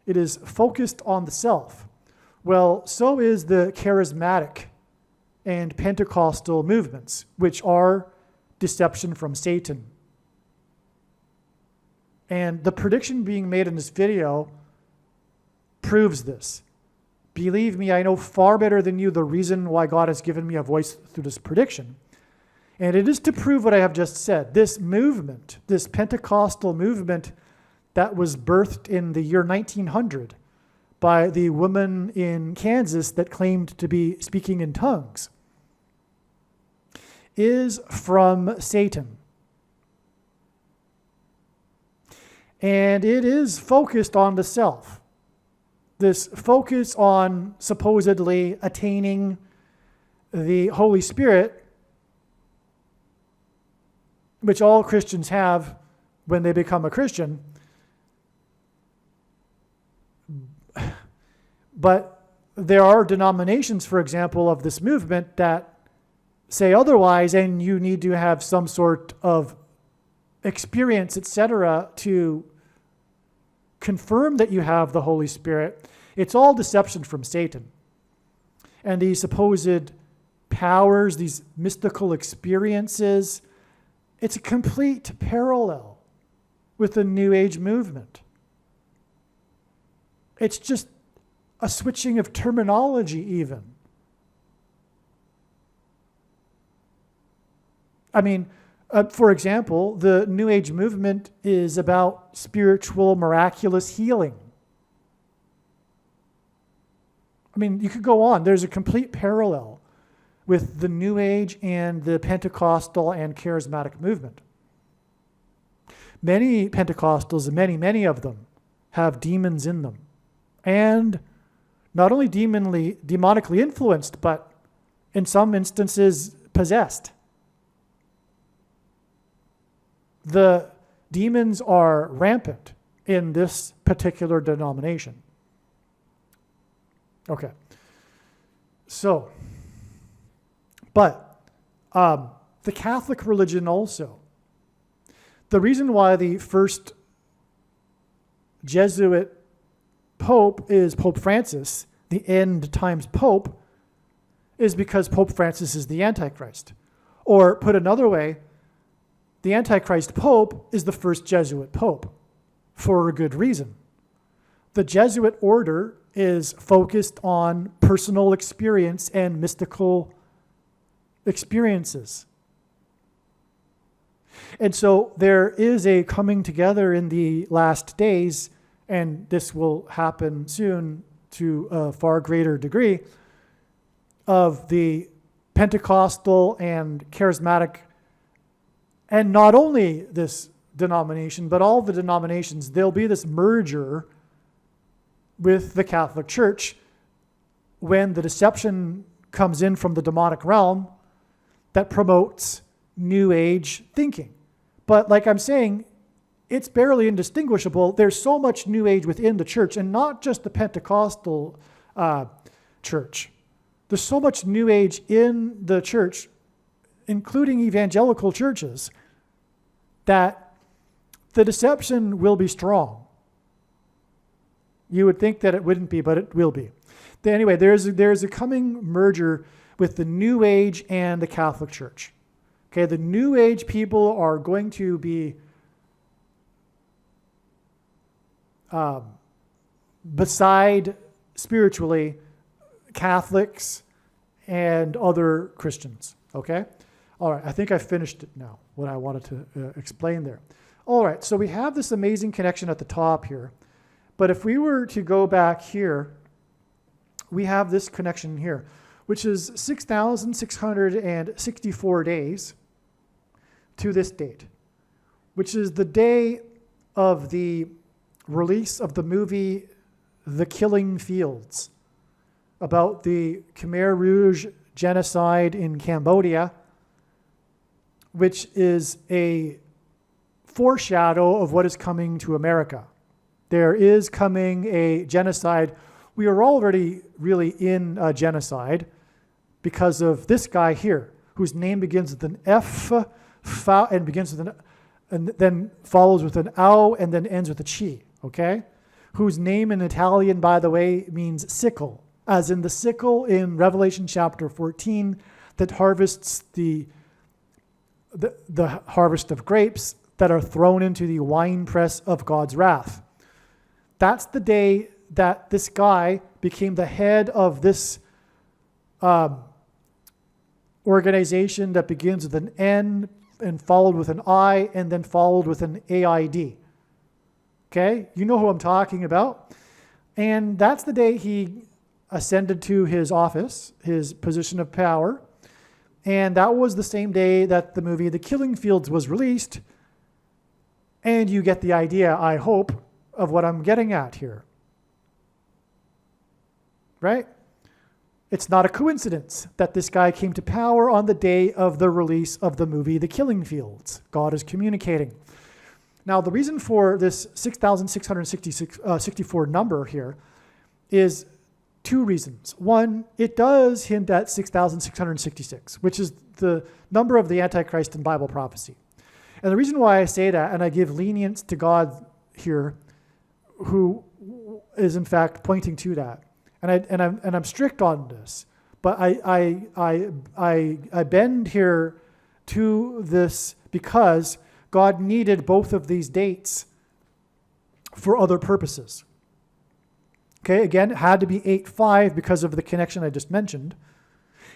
It is focused on the self. Well, so is the charismatic and Pentecostal movements, which are deception from Satan. And the prediction being made in this video proves this. Believe me, I know far better than you the reason why God has given me a voice through this prediction. And it is to prove what I have just said. This movement, this Pentecostal movement that was birthed in the year 1900 by the woman in Kansas that claimed to be speaking in tongues, is from Satan. And it is focused on the self. This focus on supposedly attaining the Holy Spirit, which all Christians have when they become a Christian, but there are denominations, for example, of this movement that say otherwise, and you need to have some sort of experience, etc., to confirm that you have the Holy Spirit. It's all deception from Satan. And these supposed powers, these mystical experiences, it's a complete parallel with the New Age movement. It's just a switching of terminology even. I mean, for example, the New Age movement is about spiritual, miraculous healing. I mean, you could go on. There's a complete parallel with the New Age and the Pentecostal and charismatic movement. Many Pentecostals, many of them, have demons in them. And not only demonically influenced, but in some instances possessed. The demons are rampant in this particular denomination. Okay. So, but the Catholic religion also, the reason why the first Jesuit Pope is Pope Francis, the end times Pope, is because Pope Francis is the Antichrist. Or put another way, the Antichrist Pope is the first Jesuit Pope for a good reason. The Jesuit order is focused on personal experience and mystical experiences. And so there is a coming together in the last days, and this will happen soon to a far greater degree, of the Pentecostal and charismatic, and not only this denomination, but all the denominations. There'll be this merger with the Catholic Church when the deception comes in from the demonic realm that promotes New Age thinking. But like I'm saying, it's barely indistinguishable. There's so much New Age within the church, and not just the Pentecostal church. There's so much New Age in the church, including evangelical churches, that the deception will be strong. You would think that it wouldn't be, but it will be. Anyway, there's a coming merger with the New Age and the Catholic Church. Okay, the New Age people are going to be beside spiritually Catholics and other Christians. Okay? All right, I think I finished it now, what I wanted to explain there. All right, so we have this amazing connection at the top here. But if we were to go back here, we have this connection here, which is 6,664 days to this date, which is the day of the release of the movie The Killing Fields, about the Khmer Rouge genocide in Cambodia, which is a foreshadow of what is coming to America. There is coming a genocide. We are already really in a genocide because of this guy here, whose name begins with an F, and begins with and then follows with an ow, and then ends with a chi, okay? Whose name in Italian, by the way, means sickle, as in the sickle in Revelation chapter 14 that harvests the harvest of grapes that are thrown into the winepress of God's wrath. That's the day that this guy became the head of this organization that begins with an N and followed with an I and then followed with an AID. Okay? You know who I'm talking about. And that's the day he ascended to his office, his position of power. And that was the same day that the movie The Killing Fields was released. And you get the idea, I hope, of what I'm getting at here. Right? It's not a coincidence that this guy came to power on the day of the release of the movie The Killing Fields. God is communicating. Now, the reason for this 6,664 number here is two reasons. One, it does hint at 6,666, which is the number of the Antichrist in Bible prophecy. And the reason why I say that, and I give lenience to God here, who is in fact pointing to that, and I'm strict on this, but I bend here to this because God needed both of these dates for other purposes. Okay, again, it had to be 8-5 because of the connection I just mentioned.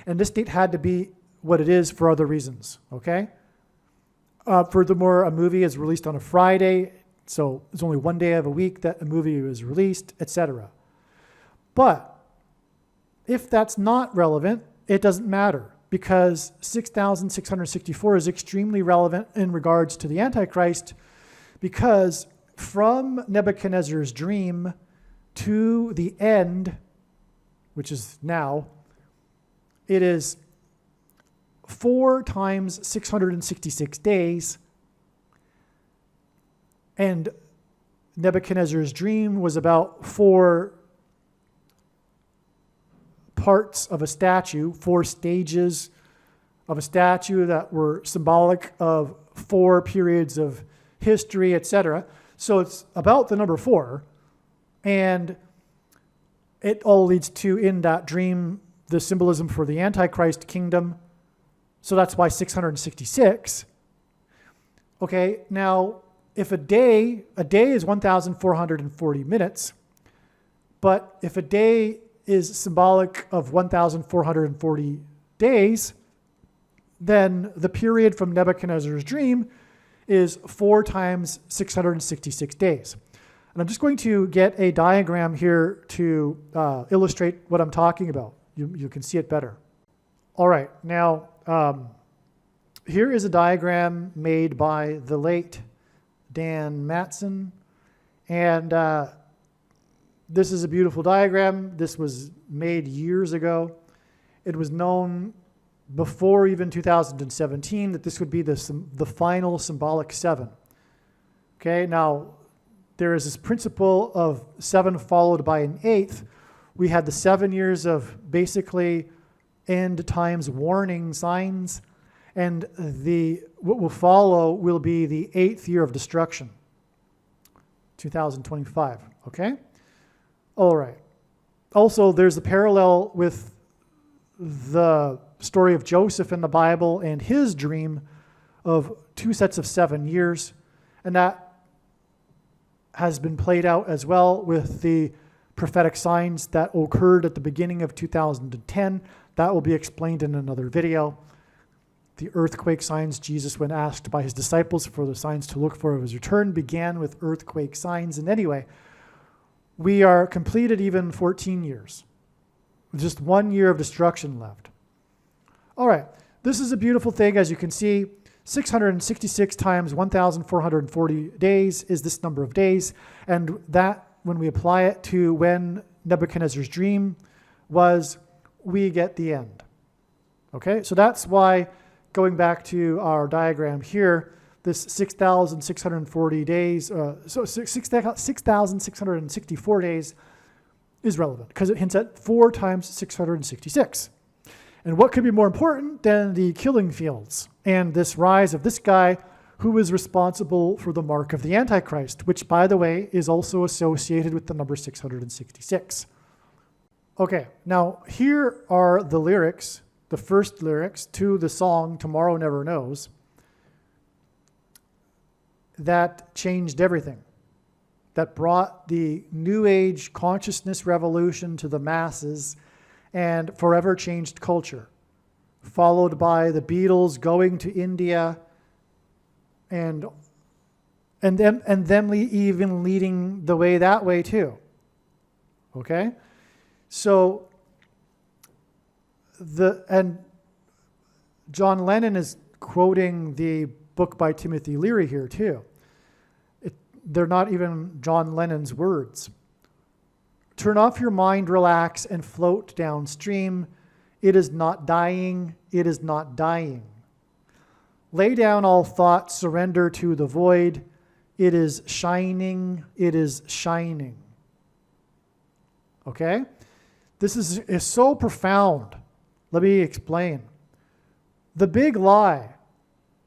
And this date had to be what it is for other reasons, okay? Furthermore, a movie is released on a Friday, so it's only one day of a week that a movie is released, etc. But if that's not relevant, it doesn't matter, because 6,664 is extremely relevant in regards to the Antichrist, because from Nebuchadnezzar's dream to the end, which is now, it is 4 times 666 days, and Nebuchadnezzar's dream was about 4 parts of a statue, 4 stages of a statue that were symbolic of 4 periods of history, etc. So it's about the number 4, and it all leads to, in that dream, the symbolism for the Antichrist kingdom. So that's why 666. Okay, now if a day is 1,440 minutes, but if a day is symbolic of 1,440 days, then the period from Nebuchadnezzar's dream is 4 times 666 days. And I'm just going to get a diagram here to illustrate what I'm talking about. You can see it better. All right, now here is a diagram made by the late Dan Matson, and this is a beautiful diagram. This was made years ago. It was known before even 2017 that this would be the final symbolic 7. Okay, now there is this principle of 7 followed by an 8th. We had the 7 years of basically end times warning signs, and what will follow will be the 8th year of destruction, 2025. Okay? All right. Also, there's a parallel with the story of Joseph in the Bible and his dream of 2 sets of 7 years, and that has been played out as well with the prophetic signs that occurred at the beginning of 2010. That will be explained in another video. The earthquake signs, Jesus, when asked by his disciples for the signs to look for of his return, began with earthquake signs. And anyway, we are completed even 14 years. Just 1 year of destruction left. All right, this is a beautiful thing. As you can see, 666 times 1,440 days is this number of days. And that, when we apply it to when Nebuchadnezzar's dream was, we get the end. Okay, so that's why, going back to our diagram here, this 6,640 days, so 6,664 days is relevant because it hints at 4 times 666. And what could be more important than the killing fields and this rise of this guy who is responsible for the mark of the Antichrist, which, by the way, is also associated with the number 666. Okay, now here are the lyrics, the first lyrics to the song Tomorrow Never Knows, that changed everything, that brought the New Age consciousness revolution to the masses and forever changed culture, followed by the Beatles going to India and them even leading the way that way too. Okay? So John Lennon is quoting the book by Timothy Leary here too. They're not even John Lennon's words. turn off your mind, relax, and float downstream. It is not dying. It is not dying. Lay down all thoughts, surrender to the void. It is shining. It is shining. Okay? This is so profound. Let me explain. The big lie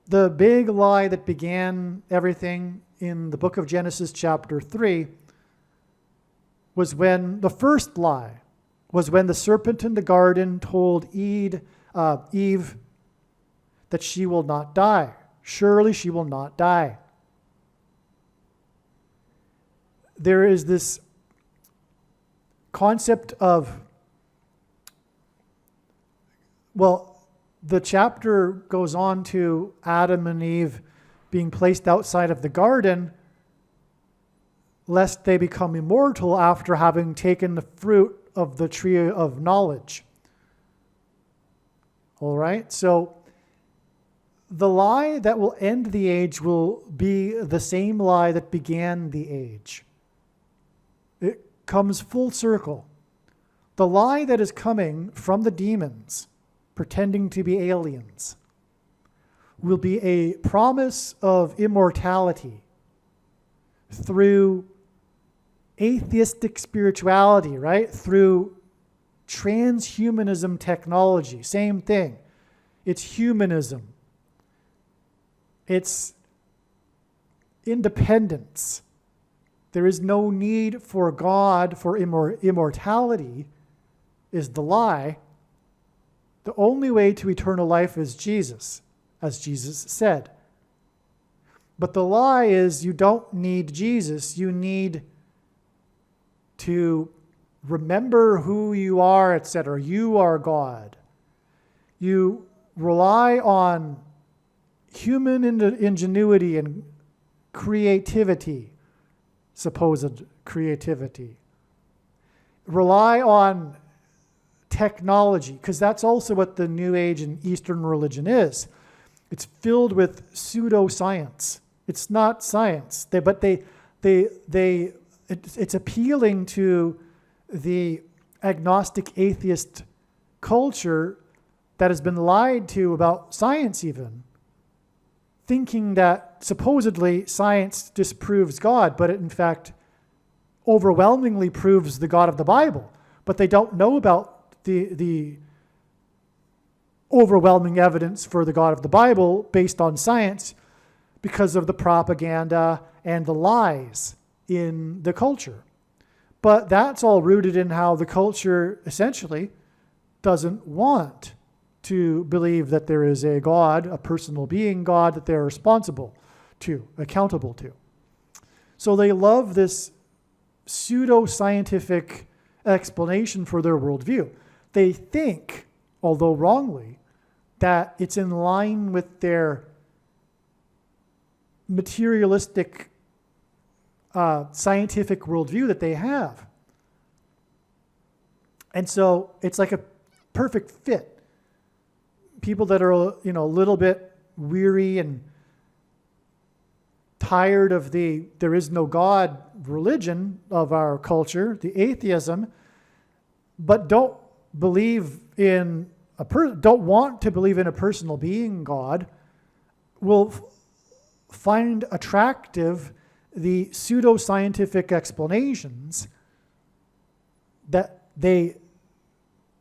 that began everything in the book of Genesis chapter 3 was when the first lie was when the serpent in the garden told Eve that she will not die. Surely she will not die. There is this concept of, the chapter goes on to Adam and Eve being placed outside of the garden lest they become immortal after having taken the fruit of the tree of knowledge. All right? So the lie that will end the age will be the same lie that began the age. It comes full circle. The lie that is coming from the demons, pretending to be aliens, will be a promise of immortality through atheistic spirituality, right? Through transhumanism technology. Same thing. It's humanism. It's independence. There is no need for God, for immortality is the lie. The only way to eternal life is Jesus, as Jesus said. But the lie is you don't need Jesus. You need to remember who you are, etc. You are God. You rely on human ingenuity and creativity, supposed creativity. Rely on technology, because that's also what the New Age and Eastern religion is. It's filled with pseudoscience. It's not science. It's appealing to the agnostic atheist culture that has been lied to about science even, thinking that supposedly science disproves God, but it in fact overwhelmingly proves the God of the Bible. But they don't know about the overwhelming evidence for the God of the Bible based on science because of the propaganda and the lies in the culture. But that's all rooted in how the culture essentially doesn't want to believe that there is a God, a personal being God that they're responsible to, accountable to. So they love this pseudo-scientific explanation for their worldview. They think, although wrongly, that it's in line with their materialistic scientific worldview that they have. And so it's like a perfect fit. People that are, a little bit weary and tired of the there is no God religion of our culture, the atheism, but don't want to believe in a personal being God, will find attractive the pseudoscientific explanations that they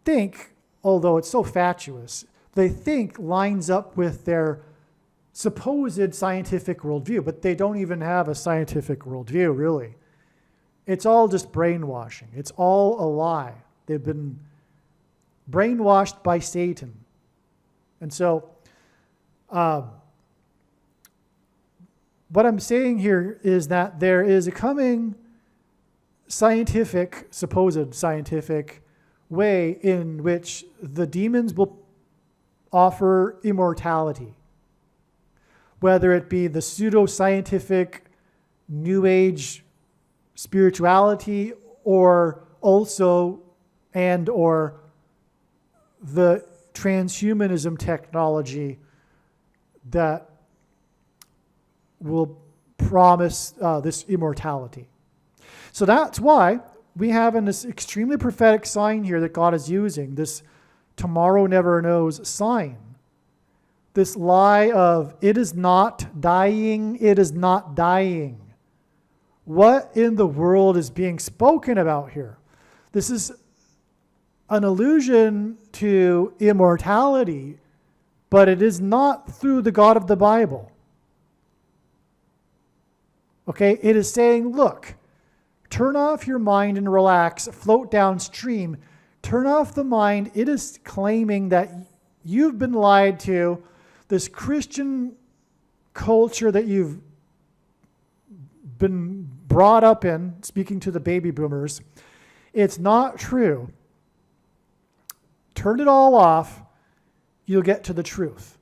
think, although it's so fatuous, they think lines up with their supposed scientific worldview, but they don't even have a scientific worldview, really. It's all just brainwashing. It's all a lie. They've been brainwashed by Satan. And so, what I'm saying here is that there is a coming supposed scientific way in which the demons will offer immortality. Whether it be the pseudoscientific New Age spirituality or the transhumanism technology that will promise this immortality. So that's why we have in this extremely prophetic sign here that God is using, this tomorrow never knows sign, this lie of it is not dying, it is not dying. What in the world is being spoken about here? This is an allusion to immortality, but it is not through the God of the Bible. Okay, it is saying, look, turn off your mind and relax, float downstream. Turn off the mind. It is claiming that you've been lied to. This Christian culture that you've been brought up in, speaking to the baby boomers, it's not true. Turn it all off, you'll get to the truth.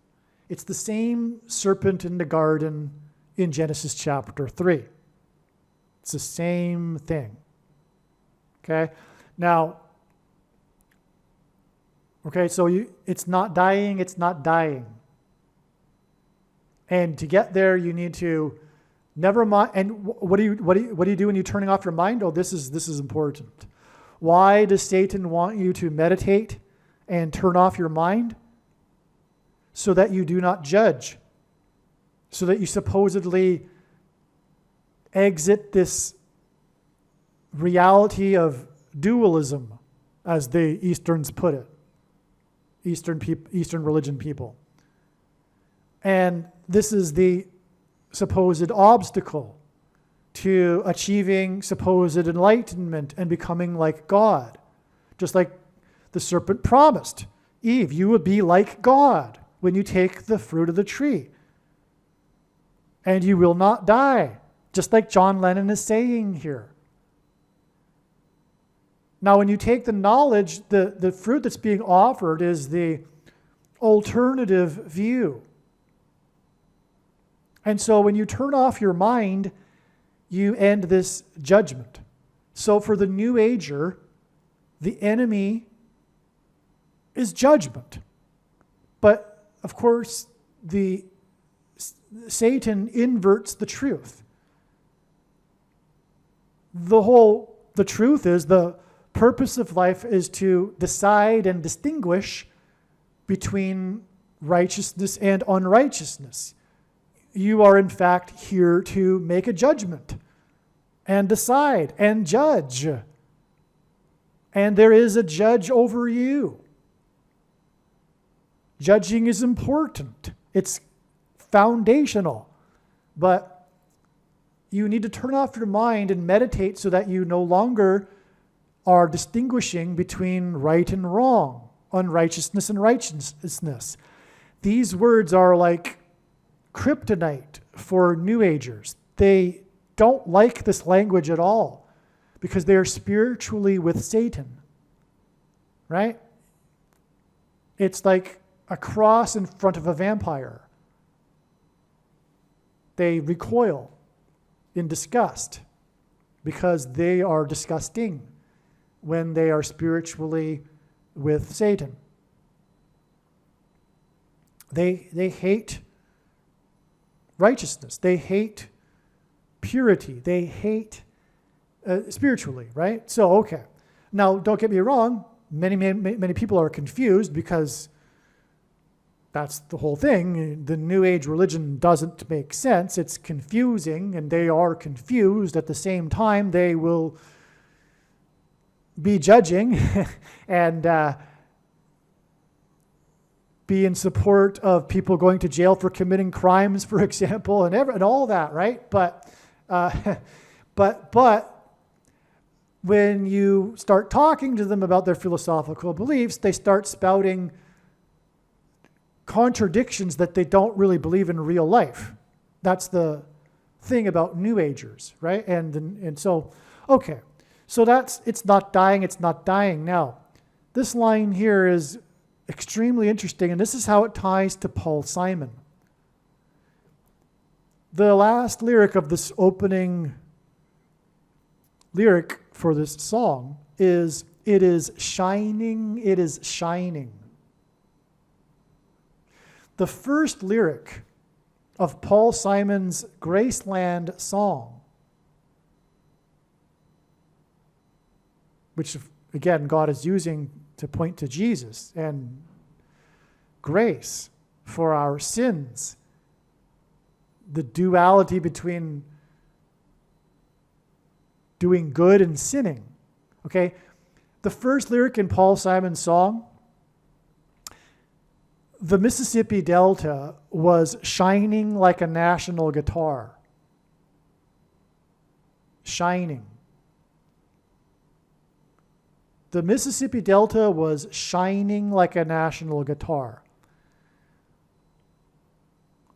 It's the same serpent in the garden in Genesis chapter 3. It's the same thing. Okay? Now, so it's not dying, it's not dying. And to get there, you need to never mind. And what do you do when you're turning off your mind? Oh, this is important. Why does Satan want you to meditate and turn off your mind? So that you do not judge. So that you supposedly exit this reality of dualism, as the Easterns put it. Eastern religion people. And this is the supposed obstacle to achieving supposed enlightenment and becoming like God. Just like the serpent promised Eve, you would be like God when you take the fruit of the tree. And you will not die, just like John Lennon is saying here. Now, when you take the knowledge, the fruit that's being offered is the alternative view. And so when you turn off your mind, you end this judgment. So for the New Ager, the enemy is judgment. But, of course, Satan inverts the truth. The truth is the purpose of life is to decide and distinguish between righteousness and unrighteousness. You are, in fact, here to make a judgment and decide and judge. And there is a judge over you. Judging is important. It's foundational. But you need to turn off your mind and meditate so that you no longer are distinguishing between right and wrong, unrighteousness and righteousness. These words are like kryptonite for New Agers. They don't like this language at all because they are spiritually with Satan. Right? It's like a cross in front of a vampire. They recoil in disgust because they are disgusting when they are spiritually with Satan. They hate righteousness. They hate purity. They hate spiritually, right? So, okay. Now, don't get me wrong. Many people are confused because that's the whole thing. The New Age religion doesn't make sense. It's confusing, and they are confused. At the same time, they will be judging and be in support of people going to jail for committing crimes, for example, and all that, right? But when you start talking to them about their philosophical beliefs, they start spouting contradictions that they don't really believe in real life. That's the thing about New Agers, right? And so, okay. So it's not dying, it's not dying. Now, this line here is extremely interesting, and this is how it ties to Paul Simon. The last lyric of this opening lyric for this song is, "It is shining, it is shining." The first lyric of Paul Simon's Graceland song which again God is using to point to Jesus, and grace for our sins. The duality between doing good and sinning. Okay? The first lyric in Paul Simon's song, the Mississippi Delta was shining like a national guitar. Shining. The Mississippi Delta was shining like a national guitar.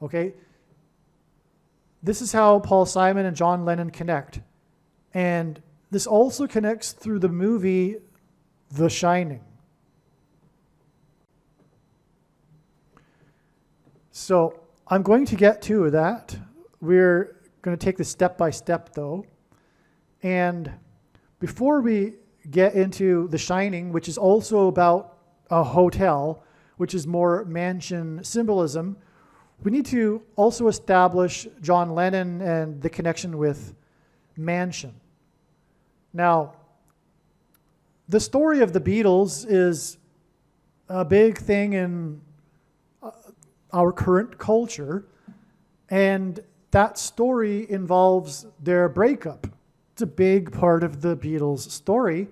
Okay? This is how Paul Simon and John Lennon connect. And this also connects through the movie The Shining. So I'm going to get to that. We're going to take this step by step, though. And before we get into The Shining, which is also about a hotel, which is more mansion symbolism, we need to also establish John Lennon and the connection with mansion. Now, the story of the Beatles is a big thing in our current culture, and that story involves their breakup. It's a big part of the Beatles' story,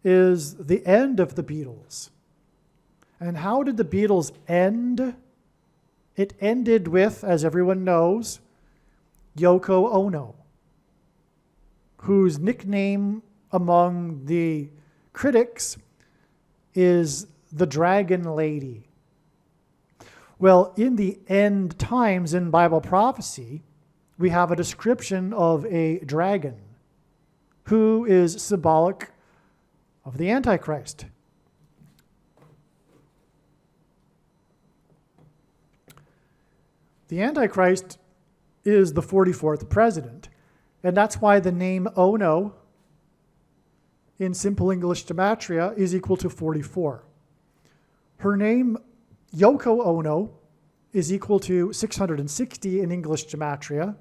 is the end of the Beatles. And how did the Beatles end? It ended with, as everyone knows, Yoko Ono, whose nickname among the critics is the Dragon Lady. Well, in the end times in Bible prophecy, we have a description of a dragon who is symbolic of the Antichrist. The Antichrist is the 44th president, and that's why the name Ono in Simple English Gematria is equal to 44. Her name, Yoko Ono, is equal to 660 in English Gematria,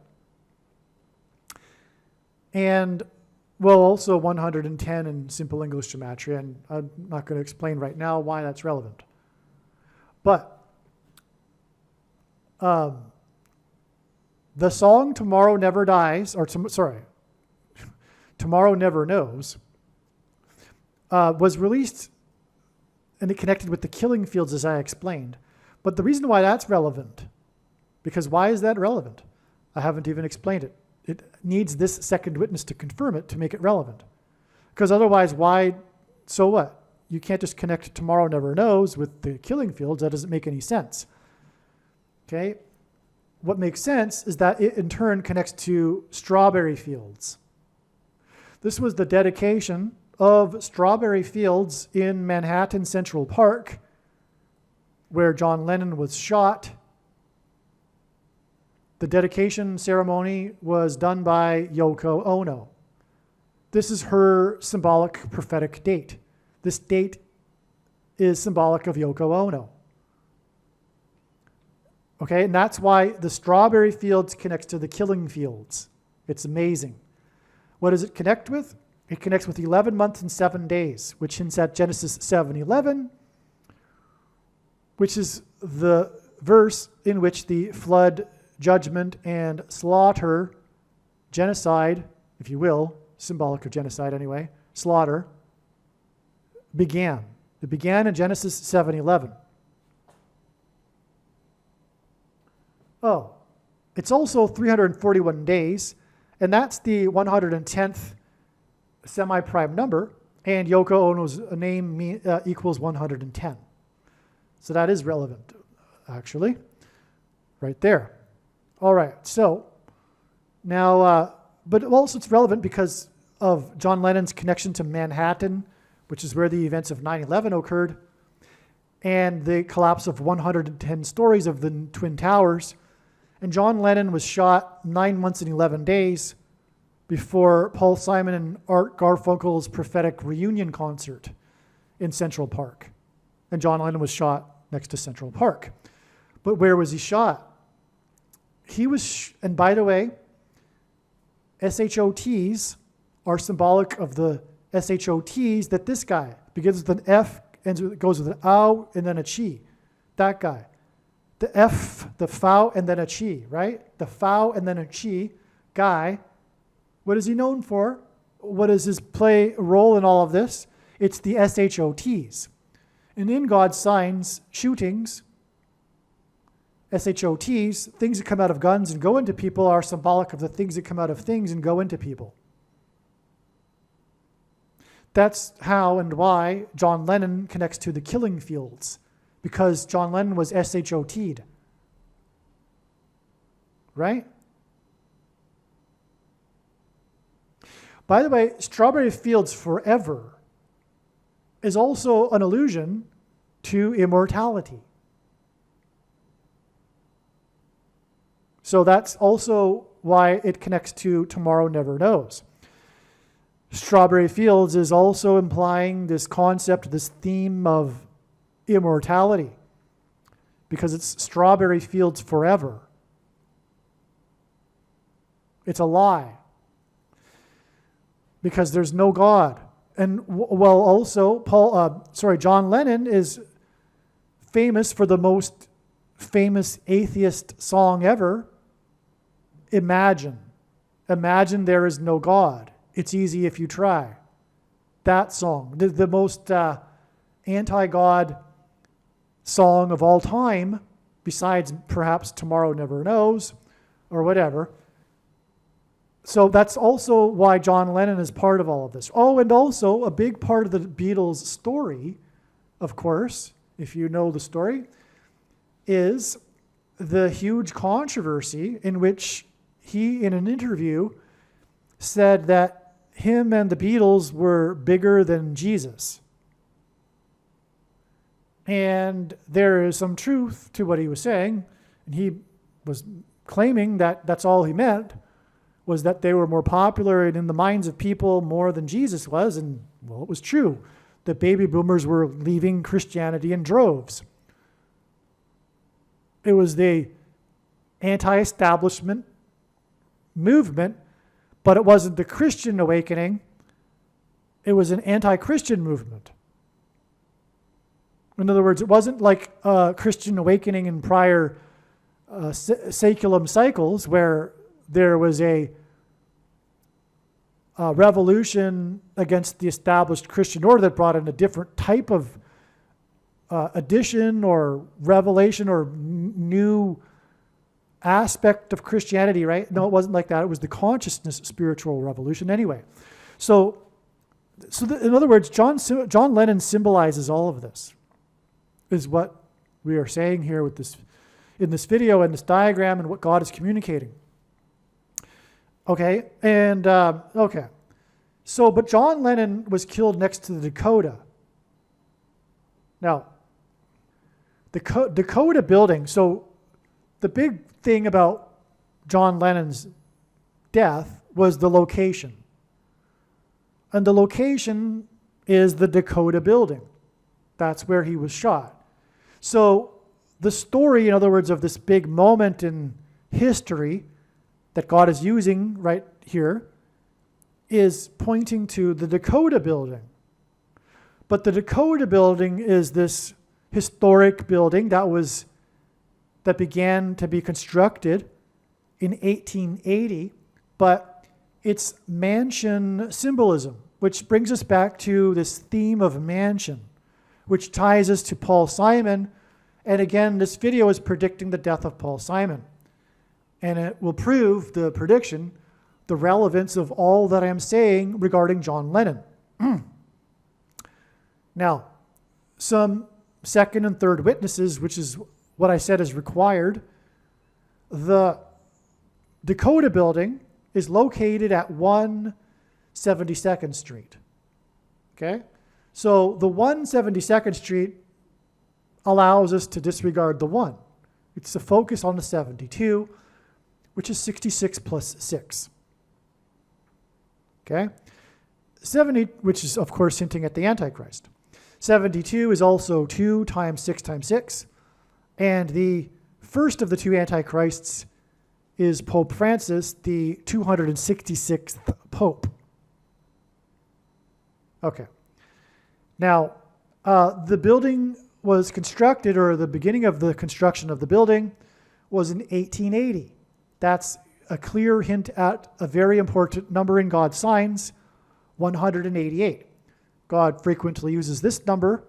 and, well, also 110 in Simple English Gematria, and I'm not going to explain right now why that's relevant. But the song Tomorrow Never Dies, Tomorrow Never Knows, was released, and it connected with the killing fields, as I explained. But the reason why that's relevant, because why is that relevant? I haven't even explained it. It needs this second witness to confirm it to make it relevant. Because otherwise, why, so what? You can't just connect Tomorrow Never Knows with the killing fields. That doesn't make any sense. Okay? What makes sense is that it in turn connects to strawberry fields. This was the dedication of strawberry fields in Manhattan Central Park, where John Lennon was shot. The dedication ceremony was done by Yoko Ono. This is her symbolic prophetic date. This date is symbolic of Yoko Ono. Okay, and that's why the strawberry fields connects to the killing fields. It's amazing. What does it connect with? It connects with 11 months and 7 days, which hints at Genesis 7:11, which is the verse in which the flood, judgment, and slaughter, genocide, if you will, symbolic of genocide anyway, slaughter, began. It began in Genesis 7:11. Oh, it's also 341 days, and that's the 110th semi-prime number, and Yoko Ono's name equals 110. So that is relevant, actually, right there. All right, so now, but also it's relevant because of John Lennon's connection to Manhattan, which is where the events of 9/11 occurred, and the collapse of 110 stories of the Twin Towers. And John Lennon was shot 9 months and 11 days before Paul Simon and Art Garfunkel's prophetic reunion concert in Central Park. And John Lennon was shot next to Central Park. But where was he shot? He was, and by the way, SHOTs are symbolic of the S-H-O-T's, that this guy begins with an F, and goes with an ow, and then a chi. That guy. The F, the fow, and then a chi, right? The fow and then a chi guy. What is he known for? What is his role in all of this? It's the S-H-O-T's. And in God's signs, shootings, S-H-O-T's, things that come out of guns and go into people, are symbolic of the things that come out of things and go into people. That's how and why John Lennon connects to the killing fields, because John Lennon was S-H-O-T'd. Right? By the way, Strawberry Fields Forever is also an allusion to immortality. So that's also why it connects to Tomorrow Never Knows. Strawberry Fields is also implying this concept, this theme of immortality, because it's strawberry fields forever. It's a lie, because there's no God. And well, also John Lennon is famous for the most famous atheist song ever, Imagine. Imagine there is no God. It's easy if you try. That song, the most anti-God song of all time, besides perhaps Tomorrow Never Knows or whatever. So that's also why John Lennon is part of all of this. Oh, and also a big part of the Beatles' story, of course, if you know the story, is the huge controversy in which he, in an interview, said that him and the Beatles were bigger than Jesus. And there is some truth to what he was saying, and he was claiming that that's all he meant, was that they were more popular and in the minds of people more than Jesus was, and well, it was true. The baby boomers were leaving Christianity in droves. It was the anti-establishment movement, but it wasn't the Christian awakening. It was an anti-Christian movement. In other words, it wasn't like a Christian awakening in prior saeculum cycles where there was a revolution against the established Christian order that brought in a different type of addition or revelation or new aspect of Christianity, right? No, it wasn't like that. It was the consciousness spiritual revolution anyway. So in other words, John Lennon symbolizes all of this, is what we are saying here with this, in this video and this diagram, and what God is communicating. Okay, and okay. So, but John Lennon was killed next to the Dakota. Now, the Dakota building, so the big thing about John Lennon's death was the location. And the location is the Dakota building. That's where he was shot. So the story, in other words, of this big moment in history that God is using right here is pointing to the Dakota building. But the Dakota building is this historic building that began to be constructed in 1880, but it's mansion symbolism, which brings us back to this theme of mansion, which ties us to Paul Simon. And again, this video is predicting the death of Paul Simon. And it will prove the prediction, the relevance of all that I am saying regarding John Lennon. Now, some second and third witnesses, which is what I said is required. The Dakota building is located at 172nd Street. Okay? So the 172nd Street allows us to disregard the 1. It's to focus on the 72, which is 66 plus 6. Okay? 70, which is, of course, hinting at the Antichrist. 72 is also 2 times 6 times 6. And the first of the two Antichrists is Pope Francis, the 266th Pope. Okay. Now, the building was constructed, or the beginning of the construction of the building was in 1880. That's a clear hint at a very important number in God's signs, 188. God frequently uses this number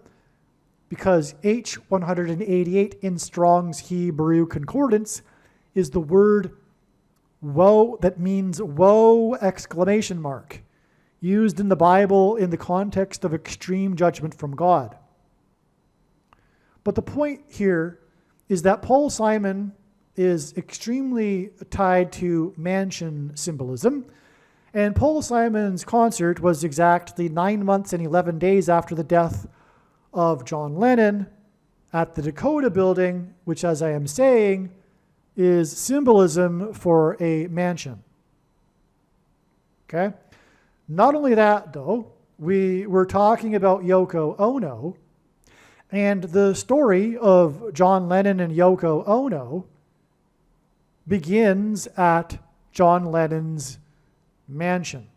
because H188 in Strong's Hebrew Concordance is the word woe, that means woe exclamation mark, used in the Bible in the context of extreme judgment from God. But the point here is that Paul Simon is extremely tied to mansion symbolism, and Paul Simon's concert was exactly 9 months and 11 days after the death of John Lennon at the Dakota building, which, as I am saying, is symbolism for a mansion. Okay? Not only that, though, we were talking about Yoko Ono, and the story of John Lennon and Yoko Ono begins at John Lennon's mansion.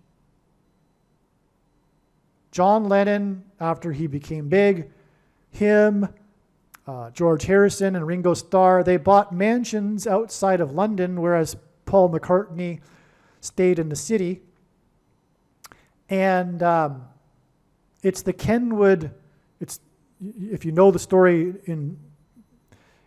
John Lennon, after he became big, him, George Harrison and Ringo Starr, they bought mansions outside of London, whereas Paul McCartney stayed in the city. And it's the Kenwood, if you know the story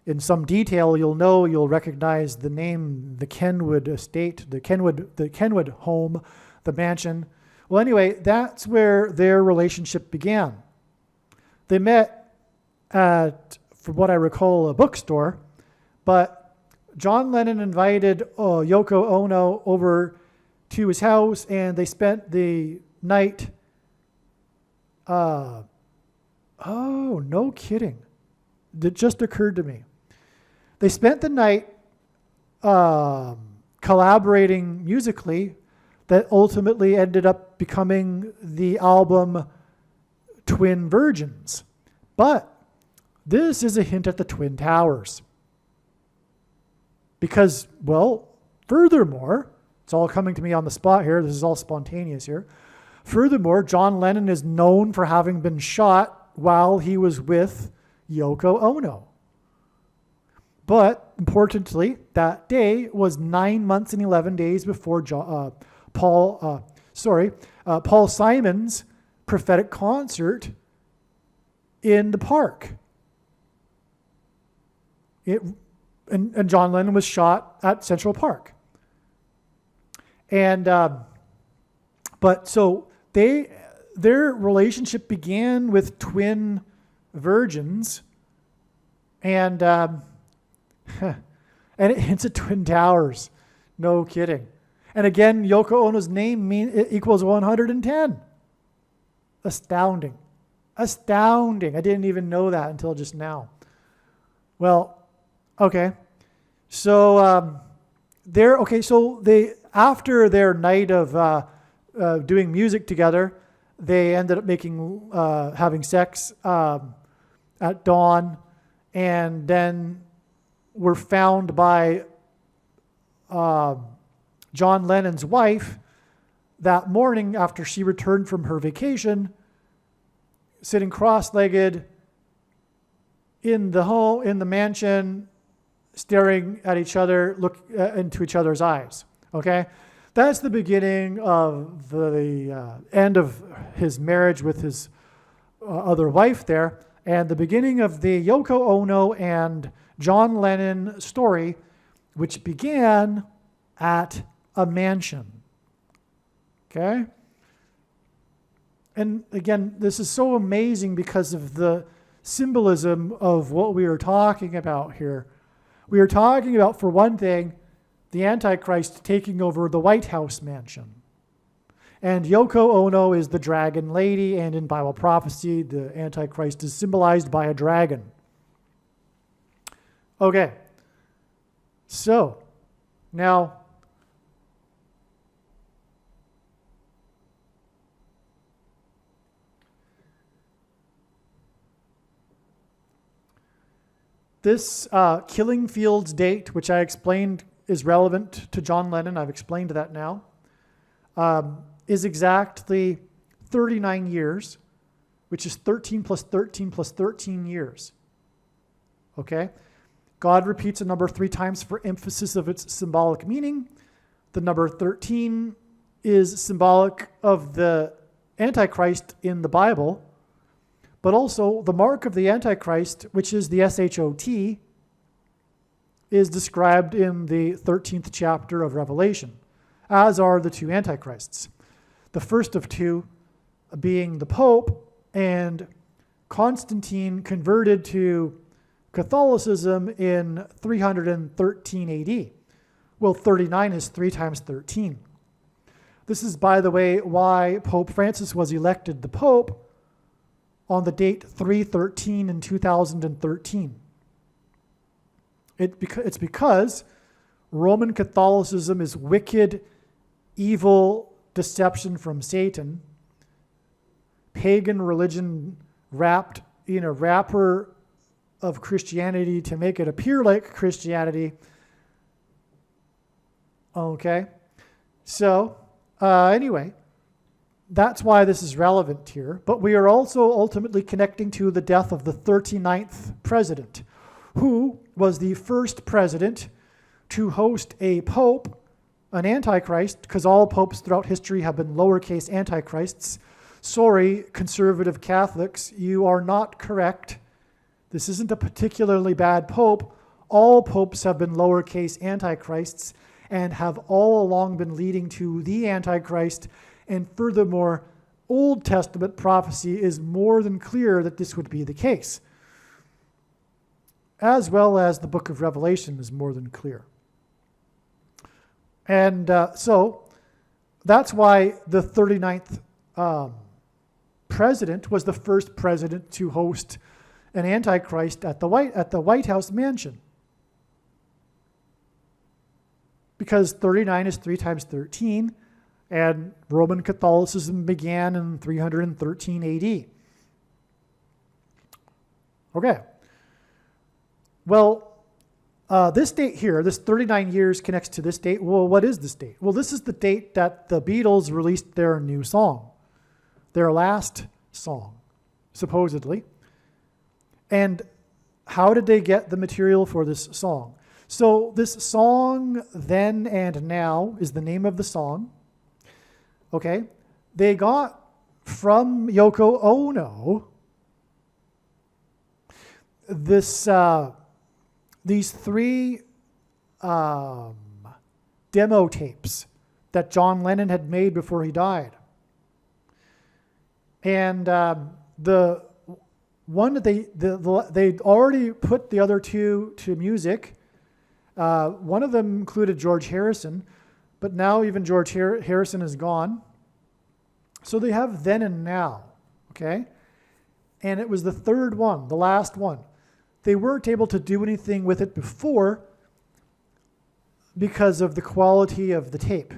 in some detail, you'll recognize the name, the Kenwood estate, the Kenwood home, the mansion. Well, anyway, that's where their relationship began. They met at, from what I recall, a bookstore, but John Lennon invited Yoko Ono over to his house, and they spent the night. Oh, no kidding. It just occurred to me. They spent the night collaborating musically that ultimately ended up becoming the album Twin Virgins. But this is a hint at the Twin Towers. Because, well, furthermore, it's all coming to me on the spot here. This is all spontaneous here. Furthermore, John Lennon is known for having been shot while he was with Yoko Ono. But importantly, that day was 9 months and 11 days before Paul Simon's prophetic concert in the park. And John Lennon was shot at Central Park. And but so their relationship began with twin virgins, and it hints at Twin Towers. No kidding. And again, Yoko Ono's name equals 110. Astounding. Astounding. I didn't even know that until just now. Well, okay. So after their night of doing music together, they ended up having sex at dawn, and then were found by John Lennon's wife that morning after she returned from her vacation, sitting cross-legged in the mansion, staring at each other, into each other's eyes. Okay? That's the beginning of the end of his marriage with his other wife there, and the beginning of the Yoko Ono and John Lennon story, which began at a mansion. Okay? And again, this is so amazing because of the symbolism of what we are talking about here. We are talking about, for one thing, the Antichrist taking over the White House mansion. And Yoko Ono is the dragon lady, and in Bible prophecy, the Antichrist is symbolized by a dragon. Okay. So, now, this Killing Fields date, which I explained is relevant to John Lennon, I've explained that now, is exactly 39 years, which is 13 plus 13 plus 13 years. Okay? God repeats a number 3 times for emphasis of its symbolic meaning. The number 13 is symbolic of the Antichrist in the Bible, but also the mark of the Antichrist, which is the SHOT, is described in the 13th chapter of Revelation, as are the 2 Antichrists. The first of 2 being the Pope, and Constantine converted to Catholicism in 313 AD. Well, 39 is 3 times 13. This is, by the way, why Pope Francis was elected the Pope on the date 3/13 in 2013. It's because Roman Catholicism is wicked, evil deception from Satan, pagan religion wrapped in a wrapper of Christianity to make it appear like Christianity. Okay, so anyway, that's why this is relevant here. But we are also ultimately connecting to the death of the 39th president, who was the first president to host a pope, an antichrist, because all popes throughout history have been lowercase antichrists. Sorry, conservative Catholics, you are not correct. This isn't a particularly bad pope. All popes have been lowercase antichrists and have all along been leading to the Antichrist. And furthermore, Old Testament prophecy is more than clear that this would be the case, as well as the book of Revelation is more than clear. And so that's why the 39th president was the first president to host an Antichrist at the White House mansion. Because 39 is 3 times 13, and Roman Catholicism began in 313 AD. Okay. Well, this date here, this 39 years connects to this date. Well, what is this date? Well, this is the date that the Beatles released their new song, their last song, supposedly. And how did they get the material for this song? So this song, Then and Now, is the name of the song. Okay? They got from Yoko Ono these 3 demo tapes that John Lennon had made before he died. And the one that they'd already put the other 2 to music. One of them included George Harrison, but now even George Harrison is gone. So they have Then and Now, okay? And it was the 3rd one, the last one. They weren't able to do anything with it before because of the quality of the tape.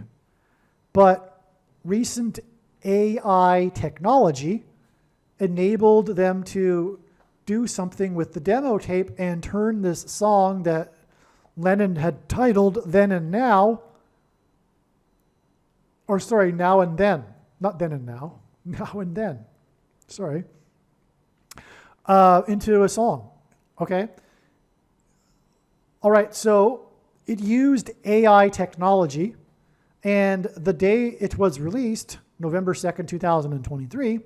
But recent AI technology enabled them to do something with the demo tape and turn this song that Lennon had titled Then and Now, or sorry, Now and Then. Not Then and Now, Now and Then. Sorry. Into a song. Okay? All right, so it used AI technology, and the day it was released, November 2nd, 2023,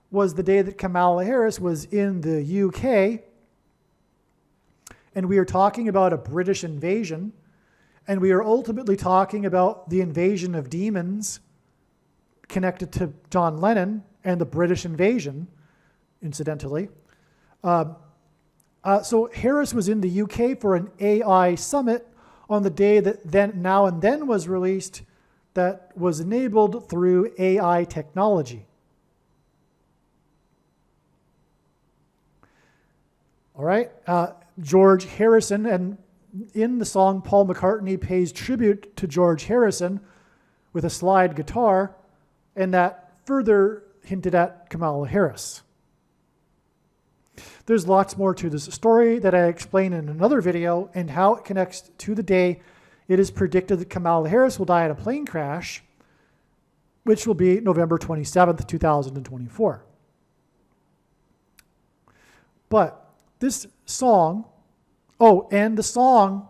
was the day that Kamala Harris was in the UK, and we are talking about a British invasion, and we are ultimately talking about the invasion of demons connected to John Lennon and the British invasion, incidentally. So Harris was in the UK for an AI summit on the day that Now and Then was released, that was enabled through AI technology. All right, George Harrison, and in the song, Paul McCartney pays tribute to George Harrison with a slide guitar, and that further hinted at Kamala Harris. There's lots more to this story that I explain in another video, and how it connects to the day it is predicted that Kamala Harris will die in a plane crash which will be November 27th, 2024. But this song, and the song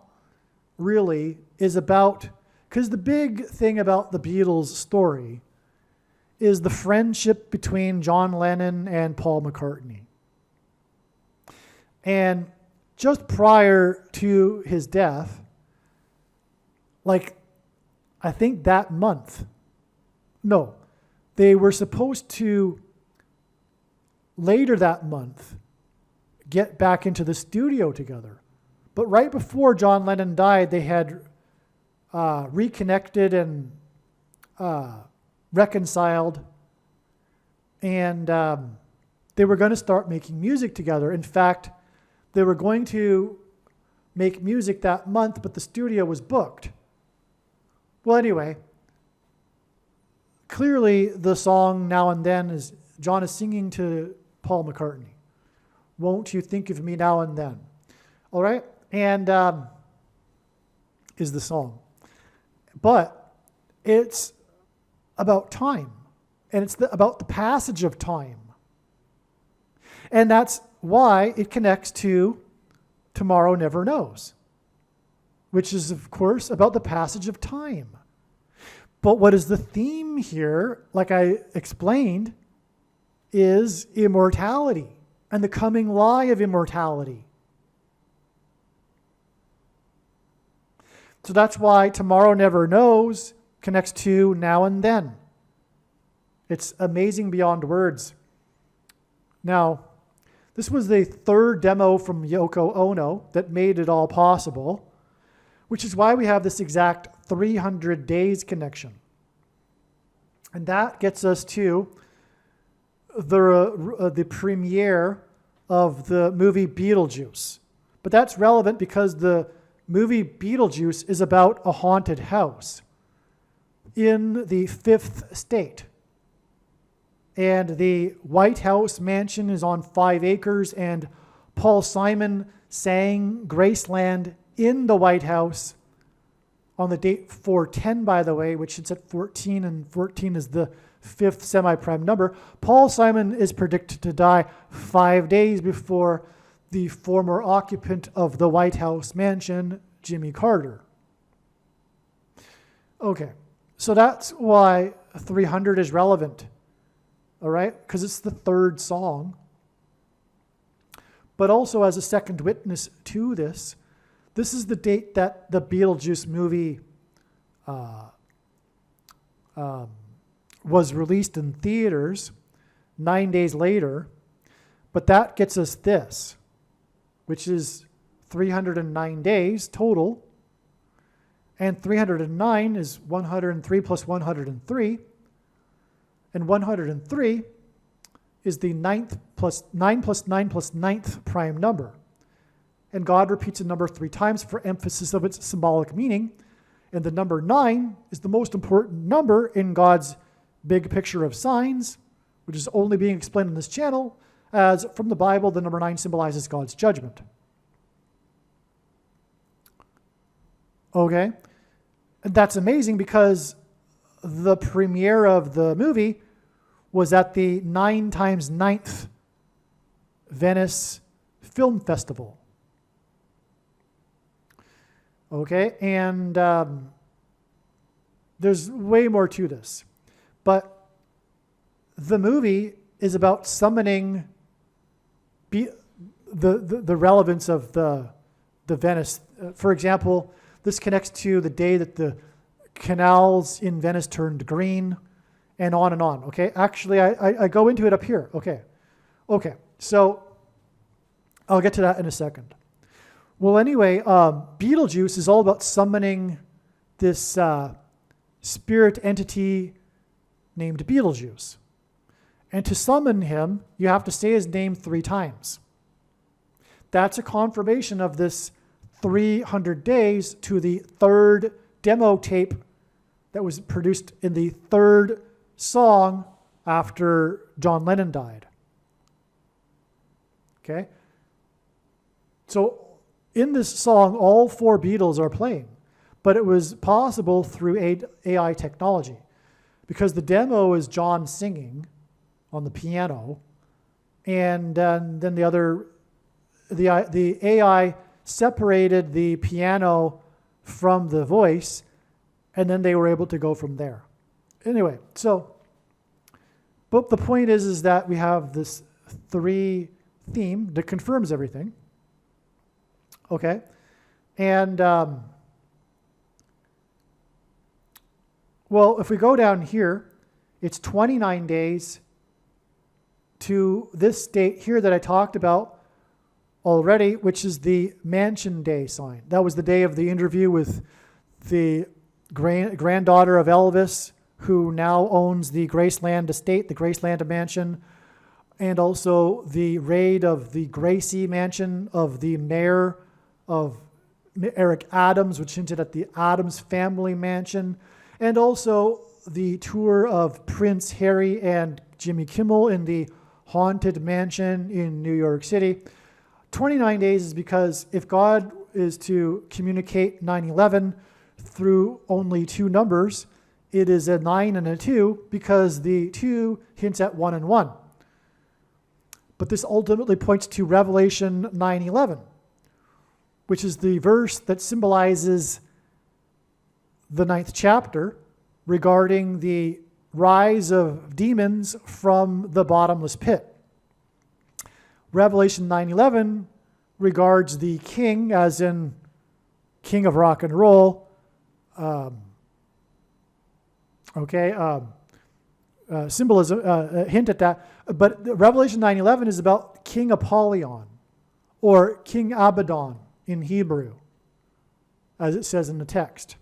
really is about, because the big thing about the Beatles story is the friendship between John Lennon and Paul McCartney. And just prior to his death, I think that month, they were supposed to later that month get back into the studio together. But right before John Lennon died, they had reconnected and reconciled, and they were going to start making music together. In fact, they were going to make music that month, but the studio was booked. Well, anyway, clearly the song Now and Then is John is singing to Paul McCartney. Won't you think of me now and then? All right? And is the song. But it's about time. And it's about the passage of time. And that's why it connects to Tomorrow Never Knows, which is, of course, about the passage of time. But what is the theme here, like I explained, is immortality and the coming lie of immortality. So that's why Tomorrow Never Knows connects to Now and Then. It's amazing beyond words. Now, this was the third demo from Yoko Ono that made it all possible, which is why we have this exact 300 days connection. And that gets us to the premiere of the movie Beetlejuice. But that's relevant because the movie Beetlejuice is about a haunted house in the 5th state. And the White House mansion is on 5 acres, and Paul Simon sang Graceland in the White House on the date 410, by the way, which is at 14, and 14 is the 5th semi-prime number. Paul Simon is predicted to die 5 days before the former occupant of the White House mansion, Jimmy Carter. Okay, so that's why 300 is relevant. All right, because it's the third song. But also as a second witness to this, this is the date that the Beetlejuice movie was released in theaters 9 days later. But that gets us this, which is 309 days total. And 309 is 103 plus 103. And 103 is the 9 plus 9 plus 9th prime number. And God repeats a number 3 times for emphasis of its symbolic meaning. And the number 9 is the most important number in God's big picture of signs, which is only being explained on this channel, as from the Bible, the number 9 symbolizes God's judgment. Okay? And that's amazing because the premiere of the movie was at the 9 times 9th Venice Film Festival. Okay, and there's way more to this. But the movie is about summoning the relevance of the Venice. For example, this connects to the day that the canals in Venice turned green, and on and on. Okay, actually, I go into it up here. Okay, so I'll get to that in a second. Well, anyway, Beetlejuice is all about summoning this spirit entity named Beetlejuice. And to summon him, you have to say his name 3 times. That's a confirmation of this 300 days to the 3rd demo tape that was produced in the 3rd song after John Lennon died. Okay? So in this song, all 4 Beatles are playing, but it was possible through AI technology. because the demo is John singing on the piano, and then the AI separated the piano from the voice, and then they were able to go from there. Anyway, but the point is that we have this 3 theme that confirms everything. Okay, and well, if we go down here, it's 29 days to this date here that I talked about already, which is the Mansion Day sign. That was the day of the interview with the granddaughter of Elvis, who now owns the Graceland estate, the Graceland mansion, and also the raid of the Gracie mansion of the mayor of Eric Adams, which hinted at the Adams family mansion, and also the tour of Prince Harry and Jimmy Kimmel in the Haunted Mansion in New York City. 29 days is because if God is to communicate 9/11 through only 2 numbers, it is a 9 and a 2 because the 2 hints at 1 and 1. But this ultimately points to Revelation 9:11, which is the verse that symbolizes the 9th chapter regarding the rise of demons from the bottomless pit. Revelation 9:11 regards the king, as in king of rock and roll. Symbolism, hint at that. But Revelation 9:11 is about King Apollyon, or King Abaddon in Hebrew, as it says in the text,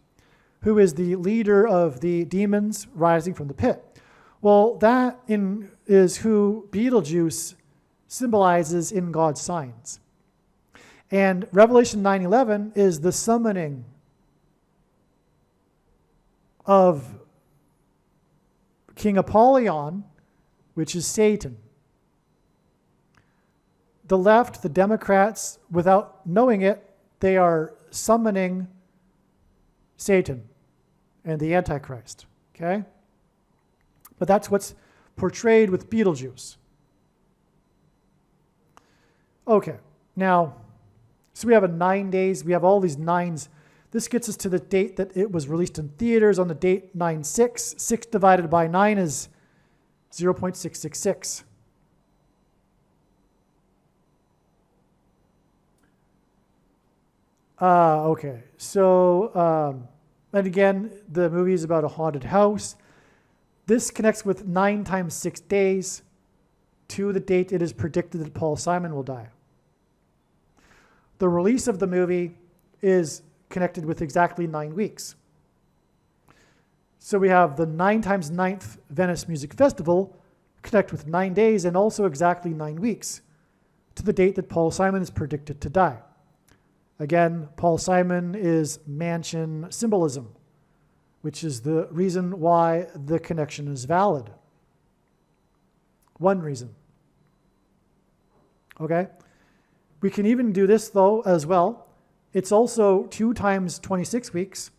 who is the leader of the demons rising from the pit. Well, that is who Beetlejuice symbolizes in God's signs. And Revelation 9:11 is the summoning of King Apollyon, which is Satan. The left, the Democrats, without knowing it, they are summoning Satan and the Antichrist, okay? But that's what's portrayed with Beetlejuice. Okay, now, so we have 9 days, we have all these 9s. This gets us to the date that it was released in theaters on the date 9/6. 6 divided by 9 is 0.666. Okay, so, and again, the movie is about a haunted house. This connects with 9 times 6 days to the date it is predicted that Paul Simon will die. The release of the movie is connected with exactly 9 weeks. So we have the 9 times 9th Venice Music Festival connect with 9 days and also exactly 9 weeks to the date that Paul Simon is predicted to die. Again, Paul Simon is mansion symbolism, which is the reason why the connection is valid. One reason. Okay? We can even do this, though, as well. It's also 2 times 26 weeks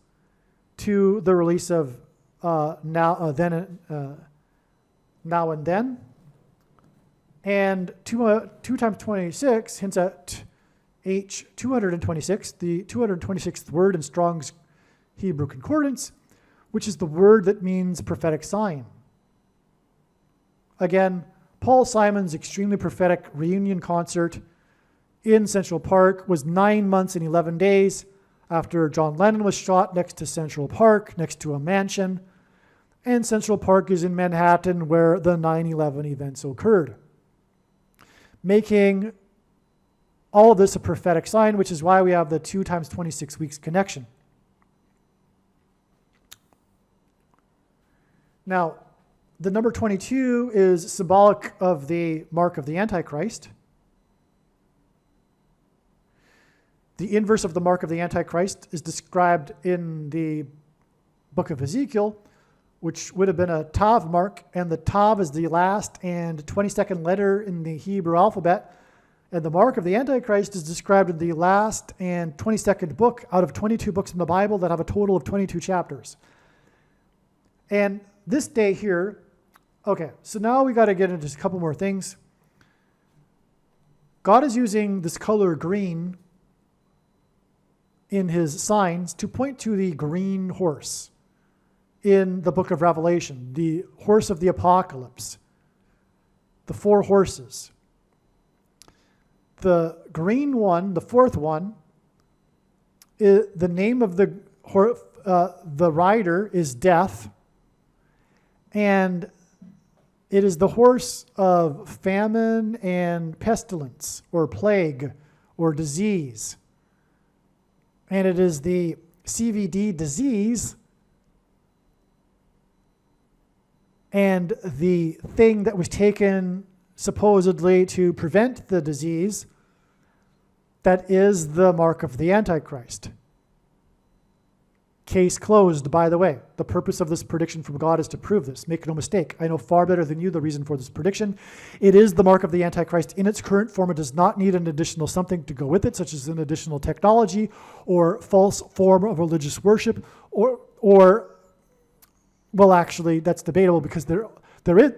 to the release of Now and Then. And 2 times 26 hints at H226, the 226th word in Strong's Hebrew Concordance, which is the word that means prophetic sign. Again, Paul Simon's extremely prophetic reunion concert in Central Park was 9 months and 11 days after John Lennon was shot next to Central Park, next to a mansion. And Central Park is in Manhattan, where the 9/11 events occurred, making all of this a prophetic sign, which is why we have the 2 times 26 weeks connection. Now, the number 22 is symbolic of the mark of the Antichrist. The inverse of the mark of the Antichrist is described in the book of Ezekiel, which would have been a Tav mark, and the Tav is the last and 22nd letter in the Hebrew alphabet, and the mark of the Antichrist is described in the last and 22nd book out of 22 books in the Bible that have a total of 22 chapters. And this day here, okay, so now we got to get into just a couple more things. God is using this color green in his signs to point to the green horse in the book of Revelation, the horse of the apocalypse, the four horses. The green one, the fourth one, the name of the rider is Death, and it is the horse of famine and pestilence, or plague, or disease. And it is the CVD disease, and the thing that was taken supposedly to prevent the disease, that is the mark of the Antichrist. Case closed, by the way. The purpose of this prediction from God is to prove this. Make no mistake. I know far better than you the reason for this prediction. It is the mark of the Antichrist in its current form. It does not need an additional something to go with it, such as an additional technology or false form of religious worship, or well, actually, that's debatable because there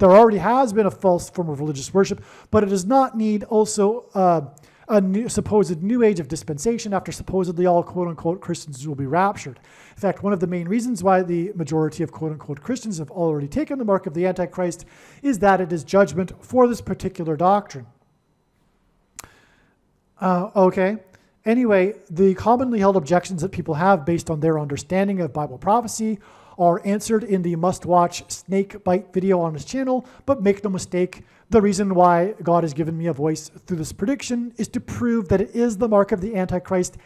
already has been a false form of religious worship, but it does not need also a supposed new age of dispensation after supposedly all quote-unquote Christians will be raptured. In fact, one of the main reasons why the majority of quote-unquote Christians have already taken the mark of the Antichrist is that it is judgment for this particular doctrine. Okay. Anyway, the commonly held objections that people have based on their understanding of Bible prophecy are answered in the must-watch snake bite video on his channel, but make no mistake, the reason why God has given me a voice through this prediction is to prove that it is the mark of the Antichrist.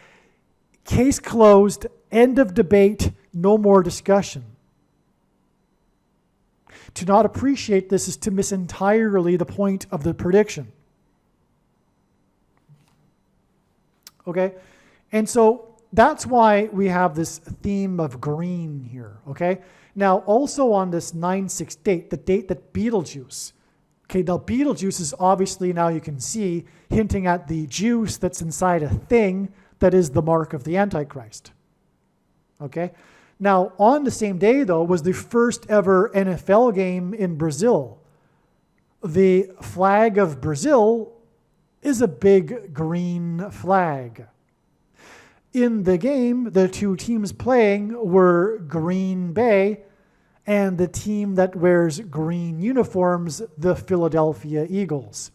Case closed, end of debate, no more discussion. To not appreciate this is to miss entirely the point of the prediction. Okay? And so that's why we have this theme of green here, okay? Now, also on this 9/6 date, the date that Beetlejuice, okay, now Beetlejuice is obviously, now you can see, hinting at the juice that's inside a thing that is the mark of the Antichrist, okay? Now, on the same day, though, was the first ever NFL game in Brazil. The flag of Brazil is a big green flag. In the game, the two teams playing were Green Bay and the team that wears green uniforms, the Philadelphia Eagles.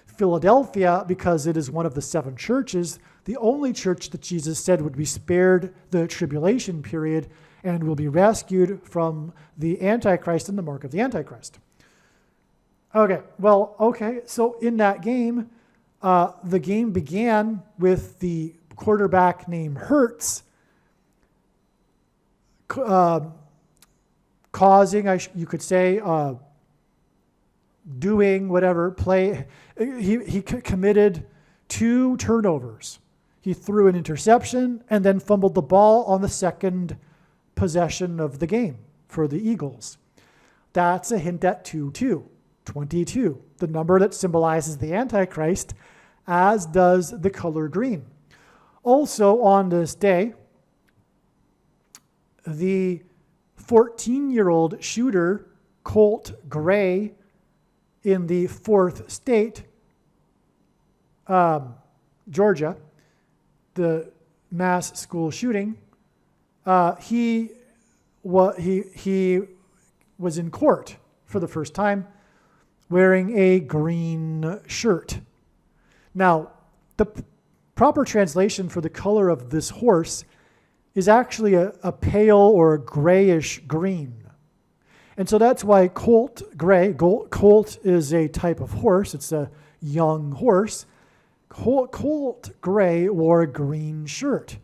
Philadelphia, because it is one of the 7 churches, the only church that Jesus said would be spared the tribulation period and will be rescued from the Antichrist and the mark of the Antichrist. Okay, well, okay, so in that game, the game began with the quarterback named Hurts causing, you could say, doing whatever, he committed 2 turnovers. He threw an interception and then fumbled the ball on the second possession of the game for the Eagles. That's a hint at 22, the number that symbolizes the Antichrist, as does the color green. Also on this day, the 14-year-old shooter, Colt Gray, in the 4th state, Georgia, the mass school shooting, he was in court for the first time wearing a green shirt. Now, the proper translation for the color of this horse is actually a pale or a grayish green. And so that's why Colt Gray, Colt is a type of horse, it's a young horse. Colt Gray wore a green shirt.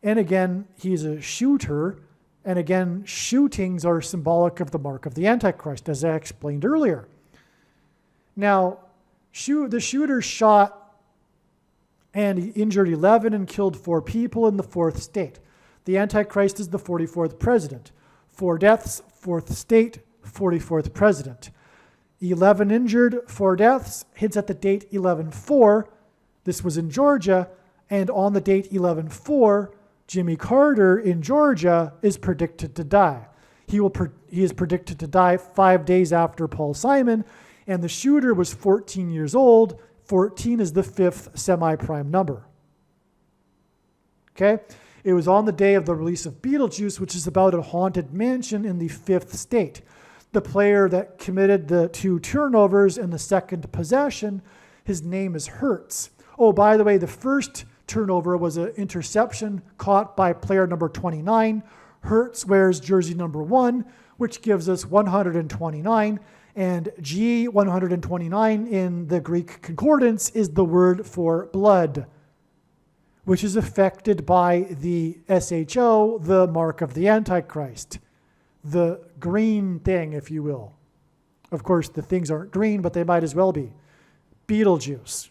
And again, he's a shooter, and again, shootings are symbolic of the mark of the Antichrist, as I explained earlier. Now, the shooter shot and he injured 11 and killed 4 people in the 4th state. The Antichrist is the 44th president. 4 deaths, 4th state, 44th president. 11 injured, 4 deaths, hints at the date 11/4. This was in Georgia, and on the date 11/4, Jimmy Carter in Georgia is predicted to die. He he is predicted to die 5 days after Paul Simon, and the shooter was 14 years old. 14 is the fifth semi-prime number. Okay? It was on the day of the release of Beetlejuice, which is about a haunted mansion in the fifth state. The player that committed the 2 turnovers and the second possession, his name is Hertz. Oh, by the way, the first turnover was an interception caught by player number 29. Hertz wears jersey number 1, which gives us 129. And G, 129 in the Greek concordance, is the word for blood, which is affected by the SHO, the mark of the Antichrist. The green thing, if you will. Of course, the things aren't green, but they might as well be. Beetlejuice.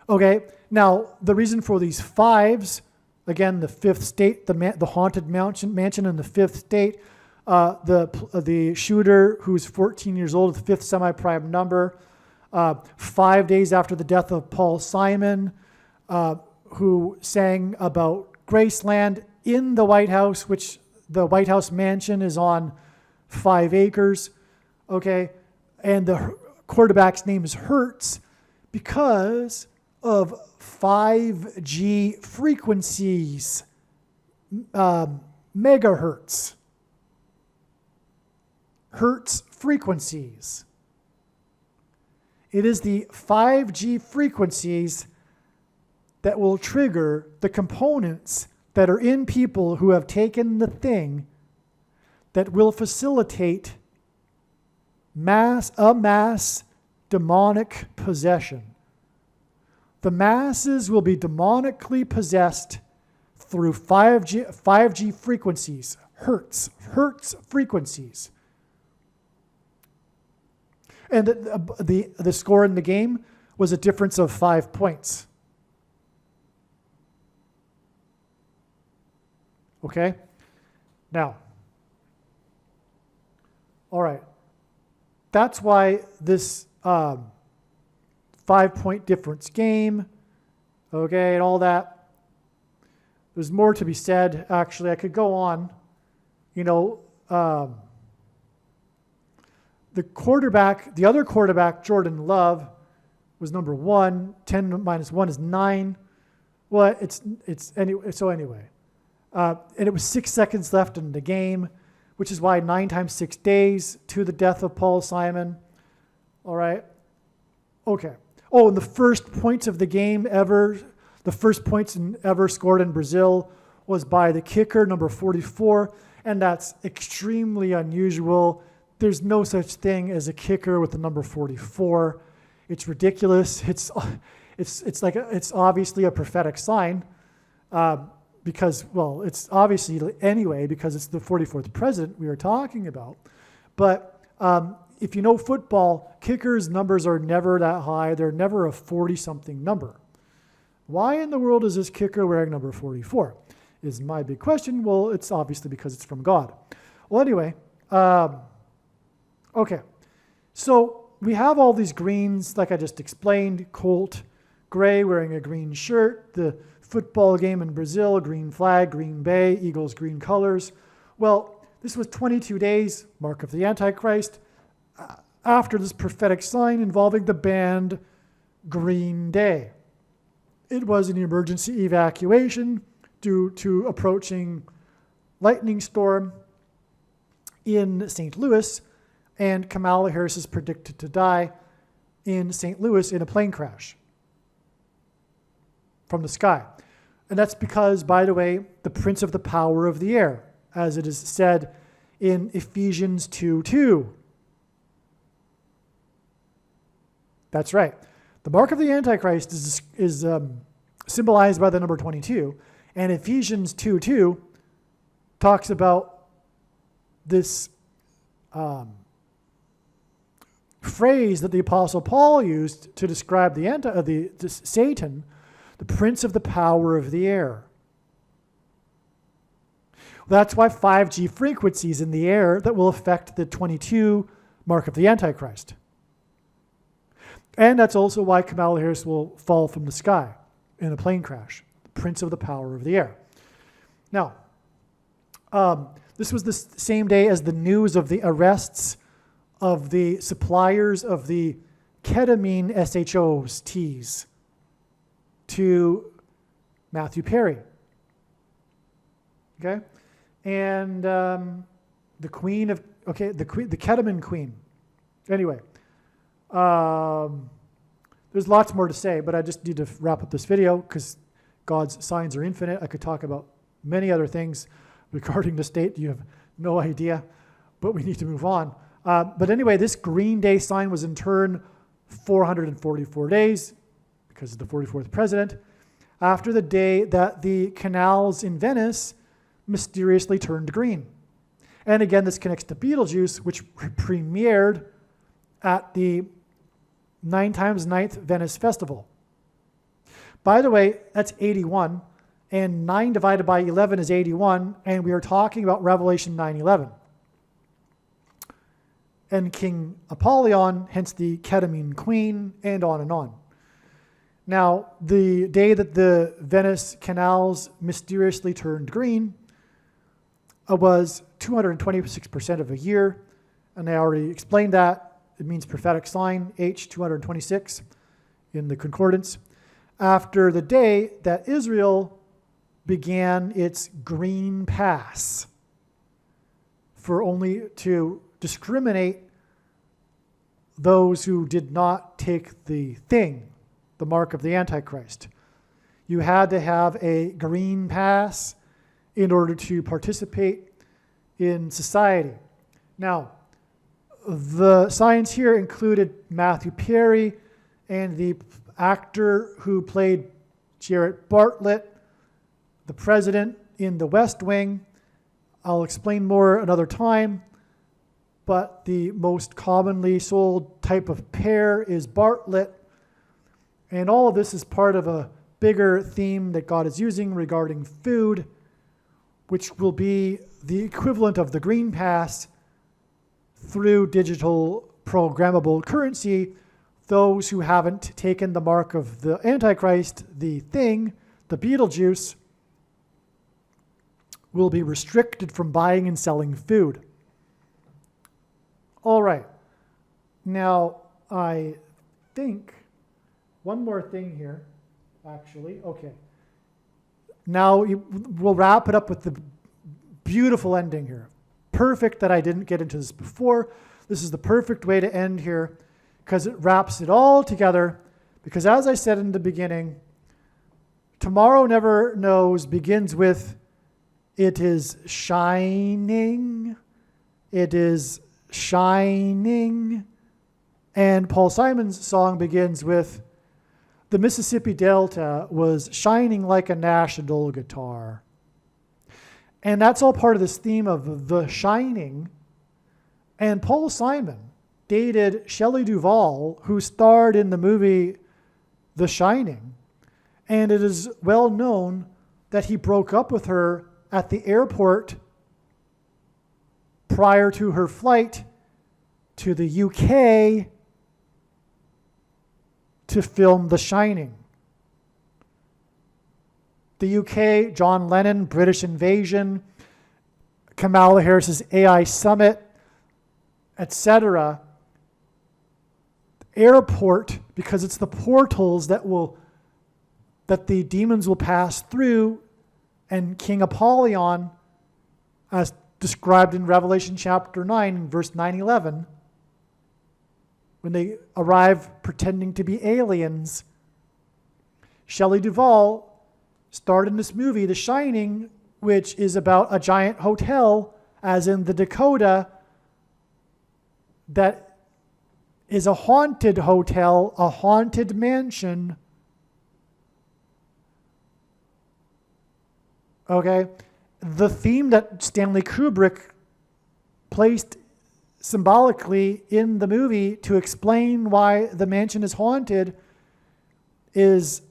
Okay, now the reason for these 5s, again, the fifth state, the haunted mansion in the fifth state, the shooter who's 14 years old, the fifth semi-prime number, 5 days after the death of Paul Simon, who sang about Graceland in the White House, which the White House mansion is on 5 acres. Okay, and the quarterback's name is Hertz because of 5G frequencies, megahertz, hertz frequencies. It is the 5G frequencies that will trigger the components that are in people who have taken the thing that will facilitate mass demonic possession. The masses will be demonically possessed through 5G frequencies, hertz frequencies. And the score in the game was a difference of 5 points. Okay? Now, all right. That's why this 5-point difference game, okay, and all that. There's more to be said, actually. I could go on. You know, the other quarterback, Jordan Love, was number 1. 10 minus 1 is 9. Well, anyway. And it was 6 seconds left in the game, which is why 9 times 6 days to the death of Paul Simon. All right. Okay. Oh, and the first points of the game ever, the first points ever scored in Brazil was by the kicker, number 44, and that's extremely unusual. There's no such thing as a kicker with the number 44. It's ridiculous. It's obviously a prophetic sign, because, well, it's obviously anyway because it's the 44th president we are talking about. But if you know football, kickers' numbers are never that high. They're never a 40-something number. Why in the world is this kicker wearing number 44? Is my big question. Well, it's obviously because it's from God. Well, anyway, okay. So we have all these greens, like I just explained. Colt Gray wearing a green shirt. The football game in Brazil, green flag, Green Bay, Eagles green colors. Well, this was 22 days, mark of the Antichrist, after this prophetic sign involving the band Green Day. It was an emergency evacuation due to approaching lightning storm in St. Louis, and Kamala Harris is predicted to die in St. Louis in a plane crash from the sky. And that's because, by the way, the prince of the power of the air, as it is said in Ephesians 2:2. That's right. The mark of the Antichrist is symbolized by the number 22. And Ephesians 2:2 talks about this phrase that the Apostle Paul used to describe the Satan, the prince of the power of the air. That's why 5G frequencies in the air that will affect the 22 mark of the Antichrist. And that's also why Kamala Harris will fall from the sky in a plane crash, the prince of the power of the air. Now, This was the same day as the news of the arrests of the suppliers of the ketamine SHOs, Ts, to Matthew Perry. Okay? And the queen of, the ketamine queen. Anyway, there's lots more to say, but I just need to wrap up this video because God's signs are infinite. I could talk about many other things regarding the state. You have no idea, but we need to move on. But anyway, this Green Day sign was in turn 444 days because of the 44th president after the day that the canals in Venice mysteriously turned green. And again, this connects to Beetlejuice, which premiered at the 9 times 9th Venice Festival. By the way, that's 81, and 9 divided by 11 is 81, and we are talking about Revelation 9:11. And King Apollyon, hence the ketamine queen, and on and on. Now, the day that the Venice canals mysteriously turned green was 226% of a year, and I already explained that. It means prophetic sign, H226 in the concordance, after the day that Israel began its green pass for only to discriminate those who did not take the thing, the mark of the Antichrist. You had to have a green pass in order to participate in society. Now, the signs here included Matthew Perry and the actor who played Jared Bartlett, the president in The West Wing. I'll explain more another time, but the most commonly sold type of pear is Bartlett. And all of this is part of a bigger theme that God is using regarding food, which will be the equivalent of the Green Pass through digital programmable currency. Those who haven't taken the mark of the Antichrist, the thing, the Beetlejuice, will be restricted from buying and selling food. All right. Now, I think one more thing here, actually. Okay. Now, we'll wrap it up with the beautiful ending here. Perfect that I didn't get into this before. This is the perfect way to end here because it wraps it all together. Because as I said in the beginning, Tomorrow Never Knows begins with, it is shining, it is shining. And Paul Simon's song begins with, the Mississippi Delta was shining like a national guitar. And that's all part of this theme of the shining. And Paul Simon dated Shelley Duvall, who starred in the movie The Shining. And it is well known that he broke up with her at the airport prior to her flight to the UK to film The Shining. The UK, John Lennon, British invasion, Kamala Harris's AI summit, etc. Airport, because it's the portals that the demons will pass through, and King Apollyon, as described in Revelation chapter 9, verse 9-11, when they arrive pretending to be aliens, Shelley Duvall starred in this movie, The Shining, which is about a giant hotel, as in the Dakota, that is a haunted hotel, a haunted mansion. Okay? The theme that Stanley Kubrick placed symbolically in the movie to explain why the mansion is haunted is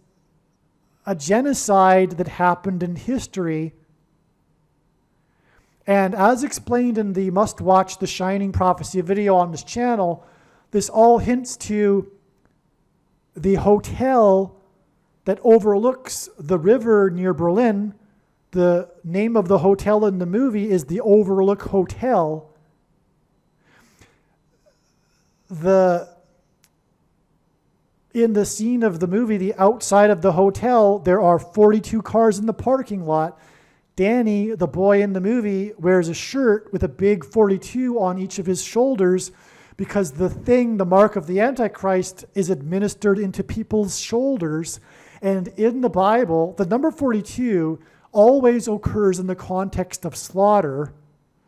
a genocide that happened in history. And as explained in the must-watch The Shining Prophecy video on this channel, this all hints to the hotel that overlooks the river near Berlin the name of the hotel in the movie is the Overlook Hotel. In the scene of the movie, the outside of the hotel, there are 42 cars in the parking lot. Danny, the boy in the movie, wears a shirt with a big 42 on each of his shoulders because the mark of the Antichrist, is administered into people's shoulders. And in the Bible, the number 42 always occurs in the context of slaughter.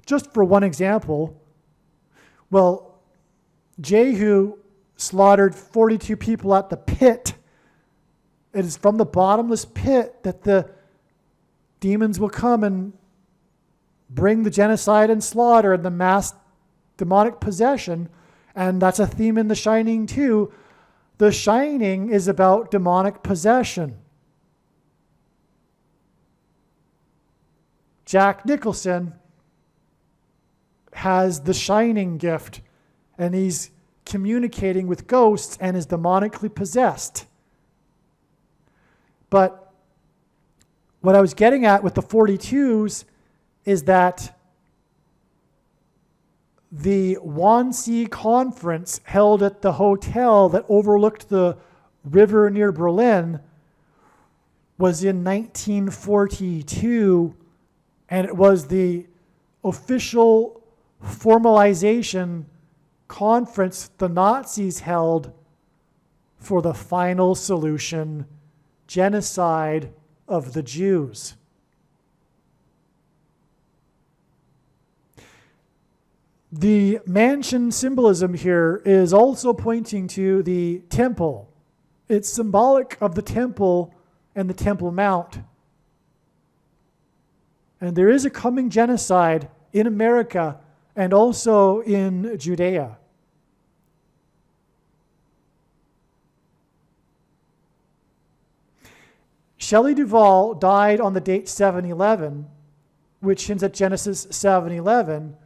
Just for one example, well, Jehu slaughtered 42 people at the pit. It is from the bottomless pit that the demons will come and bring the genocide and slaughter and the mass demonic possession. And that's a theme in The Shining too. The Shining is about demonic possession. Jack Nicholson has the Shining gift, and he's communicating with ghosts and is demonically possessed. But what I was getting at with the 42s is that the Wannsee conference held at the hotel that overlooked the river near Berlin was in 1942, and it was the official formalization conference the Nazis held for the final solution, genocide of the Jews. The mansion symbolism here is also pointing to the temple. It's symbolic of the temple and the Temple Mount. And there is a coming genocide in America and also in Judea. Shelley Duvall died on the date 7/11, which hints at Genesis 7:11,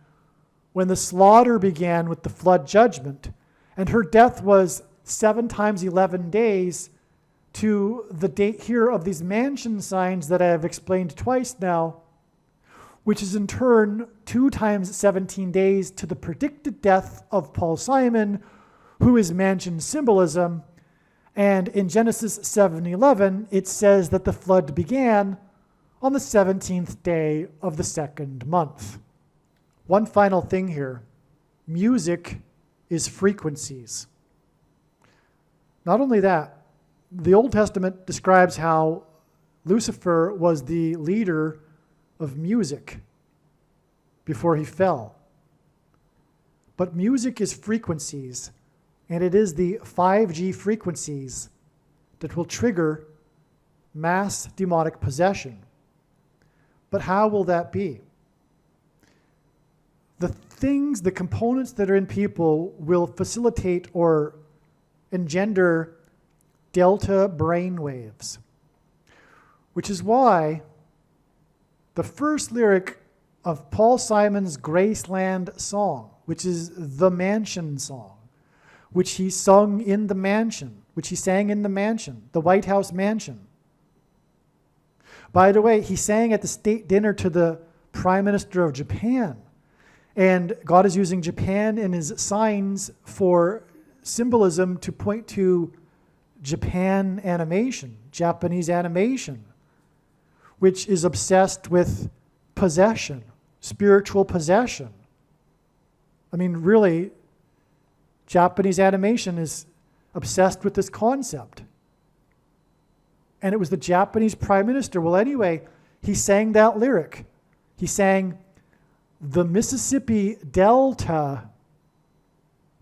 when the slaughter began with the flood judgment. And her death was 7 times 11 days to the date here of these mansion signs that I have explained twice now, which is in turn 2 times 17 days to the predicted death of Paul Simon, who is mansion symbolism. And in Genesis 7:11, it says that the flood began on the 17th day of the 2nd month. One final thing here. Music is frequencies. Not only that, the Old Testament describes how Lucifer was the leader of music before he fell. But music is frequencies, and it is the 5G frequencies that will trigger mass demonic possession. But how will that be? The components that are in people will facilitate or engender delta brain waves, which is why the first lyric of Paul Simon's Graceland song, which is the mansion song, which he sung in the mansion, which he sang in the mansion, the White House mansion. By the way, he sang at the state dinner to the Prime Minister of Japan. And God is using Japan in his signs for symbolism to point to Japan animation, Japanese animation, which is obsessed with possession, spiritual possession. I mean, really, Japanese animation is obsessed with this concept. And it was the Japanese Prime Minister. Well, anyway, he sang that lyric. He sang, "The Mississippi Delta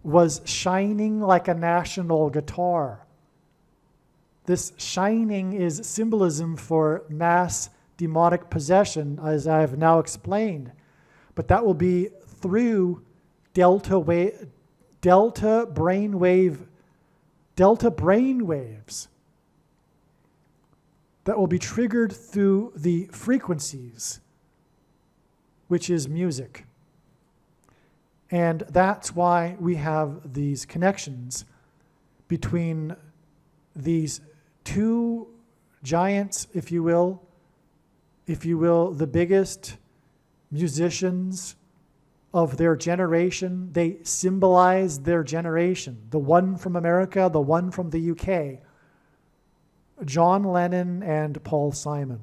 was shining like a national guitar." This shining is symbolism for mass demonic possession, as I have now explained. But that will be through delta brain waves that will be triggered through the frequencies, which is music. And that's why we have these connections between these two giants, if you will, if you will, the biggest musicians of their generation. They symbolize their generation. The one from America, the one from the UK. John Lennon and Paul Simon.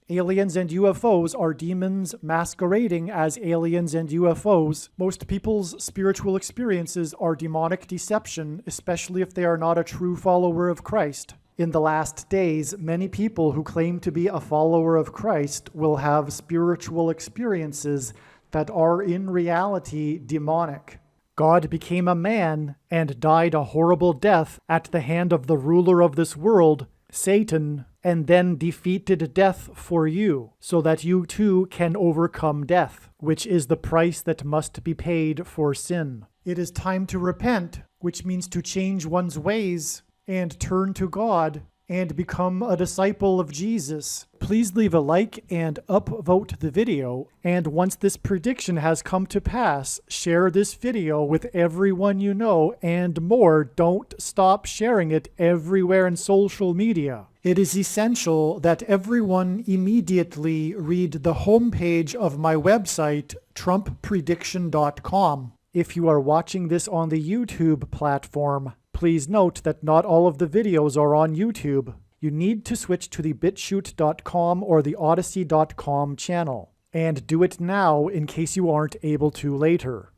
Aliens and UFOs are demons masquerading as aliens and UFOs. Most people's spiritual experiences are demonic deception, especially if they are not a true follower of Christ. In the last days, many people who claim to be a follower of Christ will have spiritual experiences that are in reality demonic. God became a man and died a horrible death at the hand of the ruler of this world, Satan, and then defeated death for you, so that you too can overcome death, which is the price that must be paid for sin. It is time to repent, which means to change one's ways and turn to God and become a disciple of Jesus. Please leave a like and upvote the video. And once this prediction has come to pass, share this video with everyone you know, and more. Don't stop sharing it everywhere in social media. It is essential that everyone immediately read the homepage of my website, TrumpPrediction.com. If you are watching this on the YouTube platform, please note that not all of the videos are on YouTube. You need to switch to the BitChute.com or the Odyssey.com channel. And do it now in case you aren't able to later.